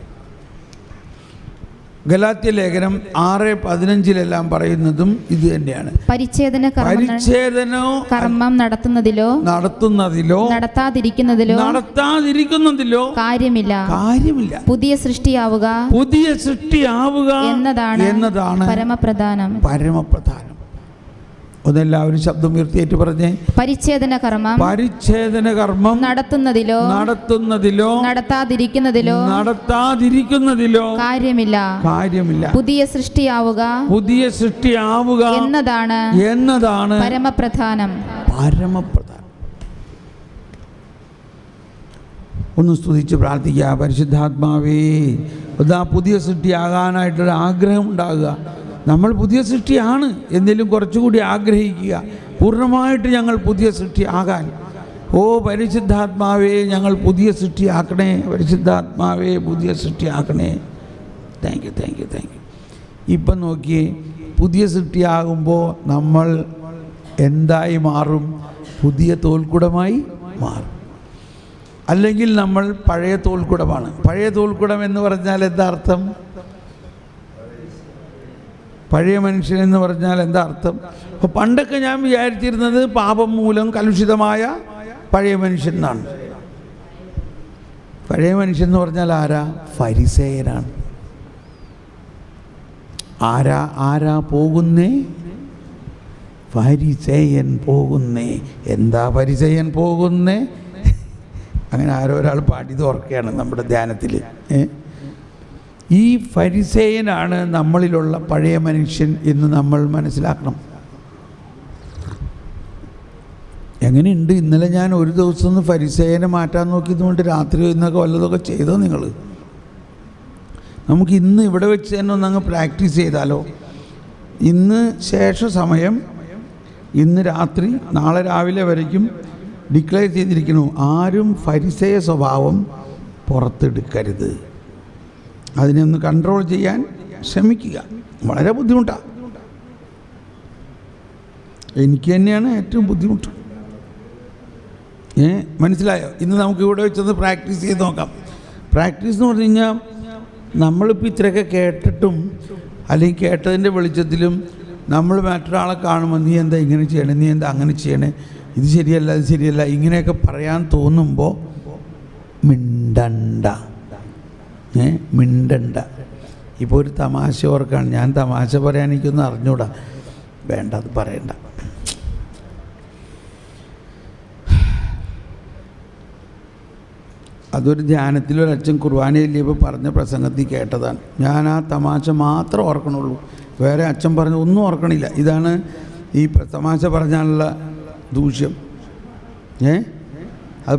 ഗലാത്യ ലേഖനം 6:15 പറയുന്നതും ഇത് തന്നെയാണ്. പരിച്ഛേദന കർമ്മം നടത്തുന്നതിലോ നടത്താതിരിക്കുന്നതിലോ കാര്യമില്ല. പുതിയ സൃഷ്ടിയാവുക എന്നതാണ് പരമപ്രധാനം. ഒന്നെല്ലാവരും ശബ്ദം ഉയർത്തിയേറ്റ് പറഞ്ഞേ. പരിച്ഛേദന കർമ്മം നടത്തുന്നതിലോ നടത്താതിരിക്കുന്നതിലോ കാര്യമില്ല. പുതിയ സൃഷ്ടിയാവുക എന്നതാണ് പരമപ്രധാനം. ഒന്ന് സ്തുതിച്ച് പ്രാർത്ഥിക്കുക. പരിശുദ്ധാത്മാവേ, അതാ പുതിയ സൃഷ്ടിയാകാനായിട്ടൊരു ആഗ്രഹം ഉണ്ടാകുക. നമ്മൾ പുതിയ സൃഷ്ടിയാണ്, എന്തെങ്കിലും കുറച്ചുകൂടി ആഗ്രഹിക്കുക. പൂർണ്ണമായിട്ട് ഞങ്ങൾ പുതിയ സൃഷ്ടിയാകാൻ. ഓ പരിശുദ്ധാത്മാവേ, ഞങ്ങൾ പുതിയ സൃഷ്ടിയാക്കണേ. പരിശുദ്ധാത്മാവേ, പുതിയ സൃഷ്ടിയാക്കണേ. Thank you. ഇപ്പം നോക്കിയേ, പുതിയ സൃഷ്ടിയാകുമ്പോൾ നമ്മൾ എന്തായി മാറും? പുതിയ തോൽക്കുടമായി മാറും. അല്ലെങ്കിൽ നമ്മൾ പഴയ തോൽക്കുടമാണ്. പഴയ തോൽക്കുടം എന്ന് പറഞ്ഞാൽ എന്താ അർത്ഥം? പഴയ മനുഷ്യൻ എന്ന് പറഞ്ഞാൽ എന്താ അർത്ഥം? അപ്പോൾ പണ്ടൊക്കെ ഞാൻ വിചാരിച്ചിരുന്നത് പാപം മൂലം കലുഷിതമായ പഴയ മനുഷ്യൻ എന്നാണ്. പഴയ മനുഷ്യൻ എന്ന് പറഞ്ഞാൽ ആരാ? ഫരിസേയനാണ്. ആരാ പോകുന്നേ? ഫരിസേയൻ പോകുന്നേ. എന്താ ഫരിസേയൻ പോകുന്നേ? അങ്ങനെ ആരോ ഒരാൾ പാടിയത് ഓർക്കുകയാണ് നമ്മുടെ ധ്യാനത്തിൽ. ഈ ഫരിസേയനാണ് നമ്മളിലുള്ള പഴയ മനുഷ്യൻ എന്ന് നമ്മൾ മനസ്സിലാക്കണം. എങ്ങനെയുണ്ട്? ഇന്നലെ ഞാൻ ഒരു ദിവസം ഒന്ന് ഫരിസേയനെ മാറ്റാൻ നോക്കിയതുകൊണ്ട് രാത്രി ഇന്നൊക്കെ വല്ലതൊക്കെ ചെയ്തോ നിങ്ങൾ? നമുക്ക് ഇന്ന് ഇവിടെ വെച്ച് തന്നെ ഒന്നങ്ങ് പ്രാക്ടീസ് ചെയ്താലോ? ഇന്ന് ശേഷ സമയം, ഇന്ന് രാത്രി, നാളെ രാവിലെ വരയ്ക്കും ഡിക്ലെയർ ചെയ്തിരിക്കുന്നു, ആരും ഫരിസേയ സ്വഭാവം പുറത്തെടുക്കരുത്. അതിനെ ഒന്ന് കൺട്രോൾ ചെയ്യാൻ ശ്രമിക്കുക. വളരെ ബുദ്ധിമുട്ടാണ്. എനിക്ക് തന്നെയാണ് ഏറ്റവും ബുദ്ധിമുട്ട്. മനസ്സിലായോ? ഇന്ന് നമുക്ക് ഇവിടെ വെച്ചൊന്ന് പ്രാക്ടീസ് ചെയ്ത് നോക്കാം. പ്രാക്ടീസ് എന്ന് പറഞ്ഞു കഴിഞ്ഞാൽ നമ്മളിപ്പോൾ ഇത്രയൊക്കെ കേട്ടിട്ടും അല്ലെങ്കിൽ കേട്ടതിൻ്റെ വെളിച്ചത്തിലും നമ്മൾ മറ്റൊരാളെ കാണുമ്പോൾ നീ എന്താ ഇങ്ങനെ ചെയ്യണേ, നീ എന്താ അങ്ങനെ ചെയ്യണേ, ഇത് ശരിയല്ല, അത് ശരിയല്ല, ഇങ്ങനെയൊക്കെ പറയാൻ തോന്നുമ്പോൾ മിണ്ടണ്ട. ഇപ്പോൾ ഒരു തമാശ ഓർക്കാണ്. ഞാൻ തമാശ പറയാൻ എനിക്കൊന്നും അറിഞ്ഞൂടാ. വേണ്ട, അത് പറയണ്ട. അതൊരു ധ്യാനത്തിലൊരച്ഛൻ കുർബാനയില്ലിപ്പോൾ പറഞ്ഞ പ്രസംഗത്തിൽ കേട്ടതാണ്. ഞാൻ ആ തമാശ മാത്രം ഓർക്കണുള്ളൂ, വേറെ അച്ഛൻ പറഞ്ഞ ഒന്നും ഓർക്കണില്ല. ഇതാണ് ഈ തമാശ പറഞ്ഞാലുള്ള ദൂഷ്യം. അത്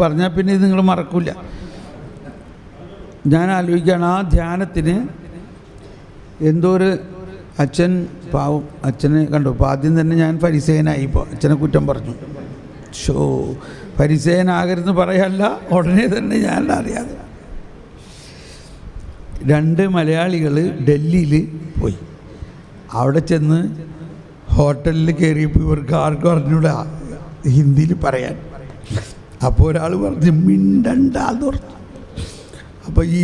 പറഞ്ഞാൽ പിന്നെ ഇത് നിങ്ങൾ മറക്കില്ല. ഞാൻ ആലോചിക്കുകയാണ്, ആ ധ്യാനത്തിന് എന്തോ ഒരു അച്ഛൻ, പാവം അച്ഛനെ കണ്ടു. അപ്പോൾ ആദ്യം തന്നെ ഞാൻ ഫരിസേയനായി. ഇപ്പോൾ അച്ഛനെ കുറ്റം പറഞ്ഞു. ഫരിസേയനാകരുതെന്ന് പറയല്ല, ഉടനെ തന്നെ ഞാൻ അറിയാതെ 2 മലയാളികൾ ഡൽഹിയിൽ പോയി. അവിടെ ചെന്ന് ഹോട്ടലിൽ കയറിയപ്പോൾ ഇവർക്ക് ആർക്കും അറിഞ്ഞൂടാ ഹിന്ദിയിൽ പറയാൻ. അപ്പോൾ ഒരാൾ പറഞ്ഞു മിണ്ടണ്ടെന്ന് പറഞ്ഞു. അപ്പോൾ ഈ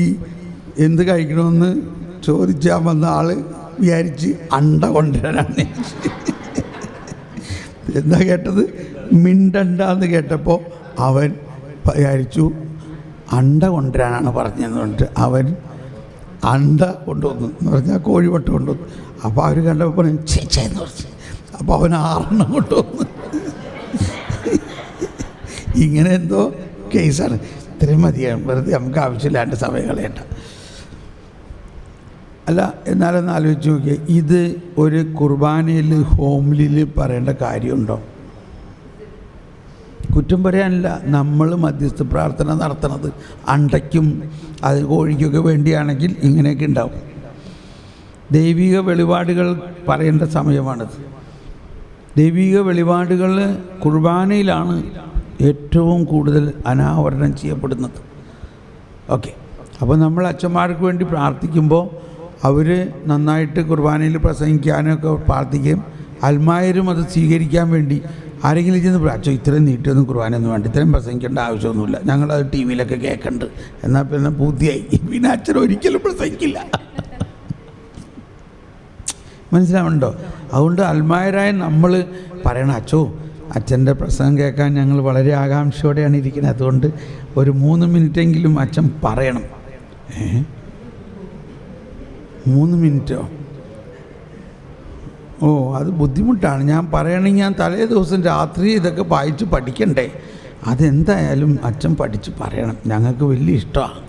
എന്ത് കഴിക്കണമെന്ന് ചോദിച്ചാൽ വന്ന ആൾ വിചാരിച്ച് അണ്ട കൊണ്ടുവരാനാണ്. എന്താ കേട്ടത്? മിണ്ടണ്ടെന്ന് കേട്ടപ്പോൾ അവൻ വിചാരിച്ചു അണ്ട കൊണ്ടുവരാനാണ് പറഞ്ഞതെന്ന് പറഞ്ഞിട്ട് അവൻ അണ്ട കൊണ്ടുവന്നു എന്ന് പറഞ്ഞാൽ കോഴിവട്ടം കൊണ്ടുവന്നു. അപ്പോൾ അവർ കണ്ടപ്പോൾ പറഞ്ഞു ചേച്ചെന്ന് പറഞ്ഞു. അപ്പോൾ അവൻ 6 കൊണ്ടുവന്നു. ഇങ്ങനെ എന്തോ കേസാണ്. ഇത്രയും മതിയാണ്, വെറുതെ നമുക്ക് ആവശ്യമില്ലാണ്ട് സമയം കളയണ്ട. അല്ല, എന്നാലൊന്ന് ആലോചിച്ച് നോക്കിയാൽ ഇത് ഒരു കുർബാനയിൽ ഹോംലിയിൽ പറയേണ്ട കാര്യമുണ്ടോ? കുറ്റം പറയാനില്ല. നമ്മൾ മധ്യസ്ഥ പ്രാർത്ഥന നടത്തണത് അണ്ടയ്ക്കും അത് കോഴിക്കൊക്കെ വേണ്ടിയാണെങ്കിൽ ഇങ്ങനെയൊക്കെ ഉണ്ടാവും. ദൈവിക വെളിപാടുകൾ പറയേണ്ട സമയമാണിത്. ദൈവിക വെളിപാടുകൾ കുർബാനയിലാണ് ഏറ്റവും കൂടുതൽ അനാവരണം ചെയ്യപ്പെടുന്നത്. ഓക്കെ, അപ്പോൾ നമ്മൾ അച്ഛന്മാർക്ക് വേണ്ടി പ്രാർത്ഥിക്കുമ്പോൾ അവർ നന്നായിട്ട് കുർബാനയിൽ പ്രസംഗിക്കാനൊക്കെ പ്രാർത്ഥിക്കുകയും അൽമായരും അത് സ്വീകരിക്കാൻ വേണ്ടി ആരെങ്കിലും ചെന്ന് അച്ഛൻ ഇത്രയും നീട്ടിയൊന്നും കുർബാനയൊന്നും വേണ്ട, ഇത്രയും പ്രസംഗിക്കേണ്ട ആവശ്യമൊന്നുമില്ല, ഞങ്ങളത് ടി വിയിലൊക്കെ കേൾക്കുന്നുണ്ട്, എന്നാൽ പിന്നെ പൂർത്തിയായി, പിന്നെ അച്ഛൻ ഒരിക്കലും പ്രസംഗിക്കില്ല. മനസ്സിലാവുന്നുണ്ടോ? അതുകൊണ്ട് അൽമായരായ നമ്മൾ പറയണം, അച്ഛോ അച്ഛൻ്റെ പ്രസംഗം കേൾക്കാൻ ഞങ്ങൾ വളരെ ആകാംക്ഷയോടെയാണ് ഇരിക്കുന്നത്, അതുകൊണ്ട് ഒരു 3 മിനിറ്റെങ്കിലും അച്ഛൻ പറയണം. 3 മിനിറ്റോ? ഓ, അത് ബുദ്ധിമുട്ടാണ്. ഞാൻ പറയണമെങ്കിൽ ഞാൻ തലേ ദിവസം രാത്രി ഇതൊക്കെ വായിച്ച് പഠിക്കണ്ടേ. അതെന്തായാലും അച്ഛൻ പഠിച്ച് പറയണം, ഞങ്ങൾക്ക് വലിയ ഇഷ്ടമാണ്.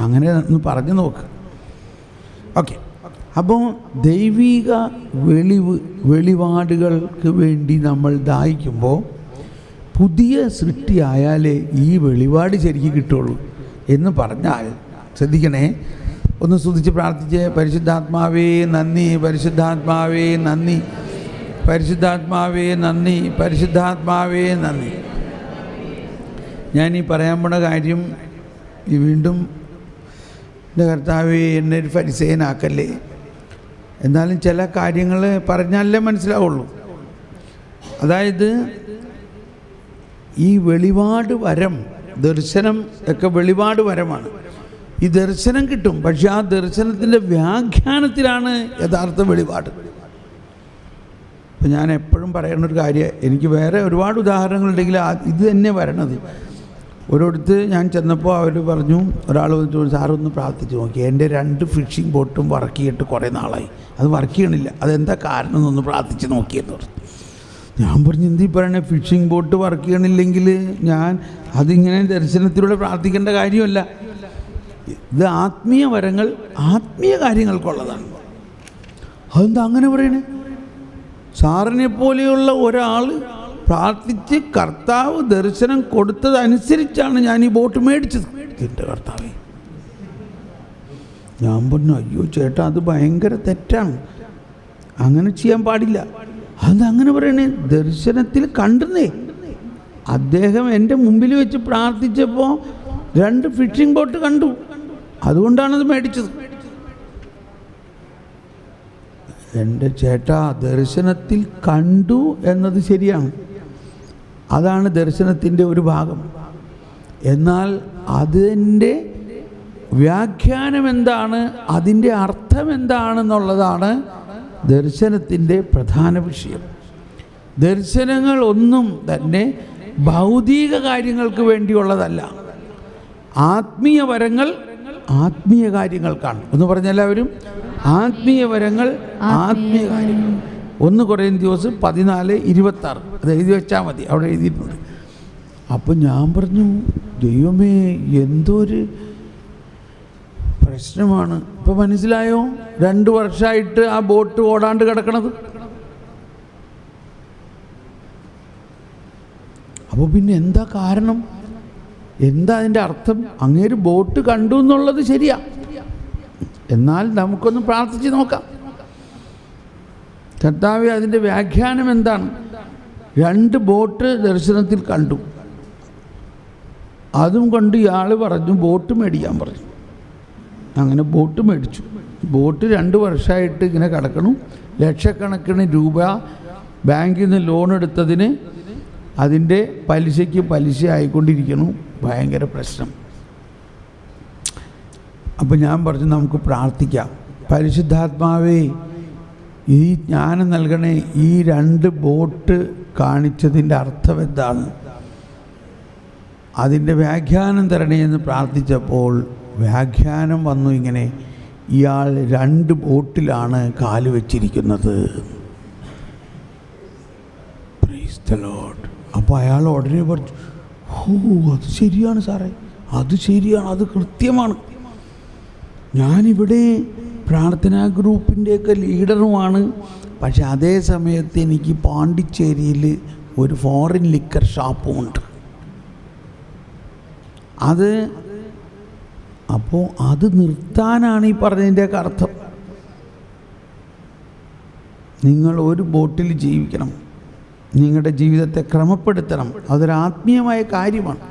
അങ്ങനെ ഒന്ന് പറഞ്ഞു നോക്ക്. ഓക്കെ, അപ്പോൾ ദൈവിക വെളിപാടുകൾക്ക് വേണ്ടി നമ്മൾ ദാഹിക്കുമ്പോൾ പുതിയ സൃഷ്ടിയായാലേ ഈ വെളിപാട് ശരിക്കും കിട്ടുള്ളൂ എന്ന് പറഞ്ഞാൽ ശ്രദ്ധിക്കണേ. ഒന്ന് സ്തുതിച്ച് പ്രാർത്ഥിച്ച്, പരിശുദ്ധാത്മാവേ നന്ദി, പരിശുദ്ധാത്മാവേ നന്ദി, പരിശുദ്ധാത്മാവേ നന്ദി, പരിശുദ്ധാത്മാവേ നന്ദി. ഞാനീ പറയാൻ പോണ കാര്യം വീണ്ടും എൻ്റെ കർത്താവേ എന്നെ ഒരു ഫരിസേയനാക്കല്ലേ. എന്നാലും ചില കാര്യങ്ങൾ പറഞ്ഞാലേ മനസ്സിലാവുള്ളൂ. അതായത് ഈ വെളിപാട് വരം, ദർശനം ഒക്കെ വെളിപാട് വരമാണ്. ഈ ദർശനം കിട്ടും, പക്ഷെ ആ ദർശനത്തിൻ്റെ വ്യാഖ്യാനത്തിലാണ് യഥാർത്ഥ വെളിപാട്. ഇപ്പം ഞാൻ എപ്പോഴും പറയുന്നൊരു കാര്യം, എനിക്ക് വേറെ ഒരുപാട് ഉദാഹരണങ്ങളുണ്ടെങ്കിൽ ഇത് തന്നെ വരണത്. ഒരിടത്ത് ഞാൻ ചെന്നപ്പോൾ അവർ പറഞ്ഞു, ഒരാൾ വന്നിട്ട് സാറൊന്ന് പ്രാർത്ഥിച്ച് നോക്കി, എൻ്റെ 2 ഫിഷിംഗ് ബോട്ടും വർക്ക് ചെയ്തിട്ട് കുറേ നാളായി, അത് വർക്ക് ചെയ്യണില്ല, അതെന്താ കാരണം എന്നൊന്ന് പ്രാർത്ഥിച്ച് നോക്കിയെന്ന് പറഞ്ഞു. ഞാൻ പറഞ്ഞു, എന്തീ പറയണേ, ഫിഷിംഗ് ബോട്ട് വർക്ക് ചെയ്യണില്ലെങ്കിൽ ഞാൻ അതിങ്ങനെ ദർശനത്തിലൂടെ പ്രാർത്ഥിക്കേണ്ട കാര്യമല്ല. ഇത് ആത്മീയ വരങ്ങൾ ആത്മീയ കാര്യങ്ങൾക്കുള്ളതാണ്. അതെന്താ അങ്ങനെ പറയണേ? സാറിനെ പോലെയുള്ള ഒരാൾ പ്രാർത്ഥിച്ച് കർത്താവ് ദർശനം കൊടുത്തതനുസരിച്ചാണ് ഞാൻ ഈ ബോട്ട് മേടിച്ചത്. എൻ്റെ കർത്താവേ, ഞാൻ പറഞ്ഞു, അയ്യോ ചേട്ടാ അത് ഭയങ്കര തെറ്റാണ്, അങ്ങനെ ചെയ്യാൻ പാടില്ല. അതങ്ങനെ പറയണേ? ദർശനത്തിൽ കണ്ടെന്നേ. അദ്ദേഹം എൻ്റെ മുമ്പിൽ വെച്ച് പ്രാർത്ഥിച്ചപ്പോൾ 2 ഫിഷിംഗ് ബോട്ട് കണ്ടു, അതുകൊണ്ടാണത് മേടിച്ചത്. എൻ്റെ ചേട്ടാ, ദർശനത്തിൽ കണ്ടു എന്നത് ശരിയാണ്, അതാണ് ദർശനത്തിൻ്റെ ഒരു ഭാഗം. എന്നാൽ അതിൻ്റെ വ്യാഖ്യാനം എന്താണ്, അതിൻ്റെ അർത്ഥം എന്താണെന്നുള്ളതാണ് ദർശനത്തിൻ്റെ പ്രധാന വിഷയം. ദർശനങ്ങൾ ഒന്നും തന്നെ ഭൗതിക കാര്യങ്ങൾക്ക് വേണ്ടിയുള്ളതല്ല. ആത്മീയ വരങ്ങൾ ആത്മീയ കാര്യങ്ങൾക്കാണ്. ഒന്ന് പറഞ്ഞെല്ലാവരും, ആത്മീയ വരങ്ങൾ ആത്മീയ കാര്യങ്ങൾ. 1 കൊരിന്ത്യർ 14:26 അത് എഴുതി വെച്ചാൽ മതി, അവിടെ എഴുതിയിട്ടുണ്ട്. അപ്പം ഞാൻ പറഞ്ഞു, ദൈവമേ എന്തൊരു പ്രശ്നമാണ്. ഇപ്പം മനസ്സിലായോ? 2 വർഷമായിട്ട് ആ ബോട്ട് ഓടാണ്ട് കിടക്കണത്. അപ്പോൾ പിന്നെ എന്താ കാരണം, എന്താ അതിൻ്റെ അർത്ഥം? അങ്ങേര് ബോട്ട് കണ്ടു എന്നുള്ളത് ശരിയാ, എന്നാൽ നമുക്കൊന്ന് പ്രാർത്ഥിച്ച് നോക്കാം. കർത്താവേ, അതിൻ്റെ വ്യാഖ്യാനം എന്താണ്? 2 ബോട്ട് ദർശനത്തിൽ കണ്ടു, അതും കൊണ്ട് ഇയാൾ പറഞ്ഞു ബോട്ട് മേടിക്കാൻ പറഞ്ഞു. അങ്ങനെ ബോട്ട് മേടിച്ചു. ബോട്ട് 2 വർഷമായിട്ട് ഇങ്ങനെ കിടക്കണം. ലക്ഷക്കണക്കിന് രൂപ ബാങ്കിൽ നിന്ന് ലോൺ എടുത്തതിന് അതിൻ്റെ പലിശയ്ക്ക് പലിശ ആയിക്കൊണ്ടിരിക്കണം. ഭയങ്കര പ്രശ്നം. അപ്പം ഞാൻ പറഞ്ഞു, നമുക്ക് പ്രാർത്ഥിക്കാം. പരിശുദ്ധാത്മാവേ, ഈ ജ്ഞാനം നൽകണേ. ഈ 2 ബോട്ട് കാണിച്ചതിൻ്റെ അർത്ഥം എന്താണ്, അതിൻ്റെ വ്യാഖ്യാനം തരണേ എന്ന് പ്രാർത്ഥിച്ചപ്പോൾ വ്യാഖ്യാനം വന്നു ഇങ്ങനെ, ഇയാൾ 2 ബോട്ടിലാണ് കാല് വെച്ചിരിക്കുന്നത്. Price the Lord. അപ്പോൾ അയാൾ ഉടനെ പറഞ്ഞു, ഓ അത് ശരിയാണ് സാറേ, അത് ശരിയാണ്, അത് കൃത്യമാണ്. ഞാനിവിടെ പ്രാർത്ഥനാ ഗ്രൂപ്പിൻ്റെയൊക്കെ ലീഡറുമാണ്, പക്ഷെ അതേ സമയത്ത് എനിക്ക് പാണ്ടിച്ചേരിയിൽ ഒരു ഫോറിൻ ലിക്കർ ഷാപ്പുമുണ്ട്. അപ്പോൾ അത് നിർത്താനാണ് ഈ പറഞ്ഞതിൻ്റെയൊക്കെ അർത്ഥം. നിങ്ങൾ ഒരു ബോട്ടിൽ ജീവിക്കണം, നിങ്ങളുടെ ജീവിതത്തെ ക്രമപ്പെടുത്തണം. അതൊരു ആത്മീയമായ കാര്യമാണ്.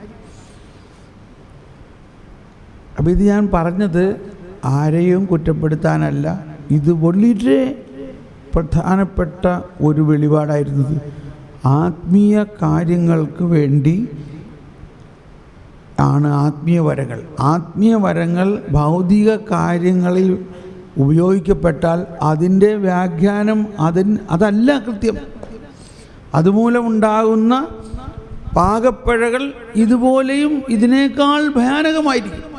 അപ്പോൾ ഇത് ഞാൻ പറഞ്ഞത് ആരെയും കുറ്റപ്പെടുത്താനല്ല, ഇത് വളരെ പ്രധാനപ്പെട്ട ഒരു വെളിപാടായിരുന്നത്. ആത്മീയ കാര്യങ്ങൾക്ക് വേണ്ടി ആണ് ആത്മീയ വരങ്ങൾ. ആത്മീയ വരങ്ങൾ ഭൗതിക കാര്യങ്ങളിൽ ഉപയോഗിക്കപ്പെട്ടാൽ അതിൻ്റെ വ്യാഖ്യാനം അതല്ല കൃത്യം. അതുമൂലമുണ്ടാകുന്ന പാകപ്പിഴകൾ ഇതുപോലെയും ഇതിനേക്കാൾ ഭയാനകമായിരിക്കും.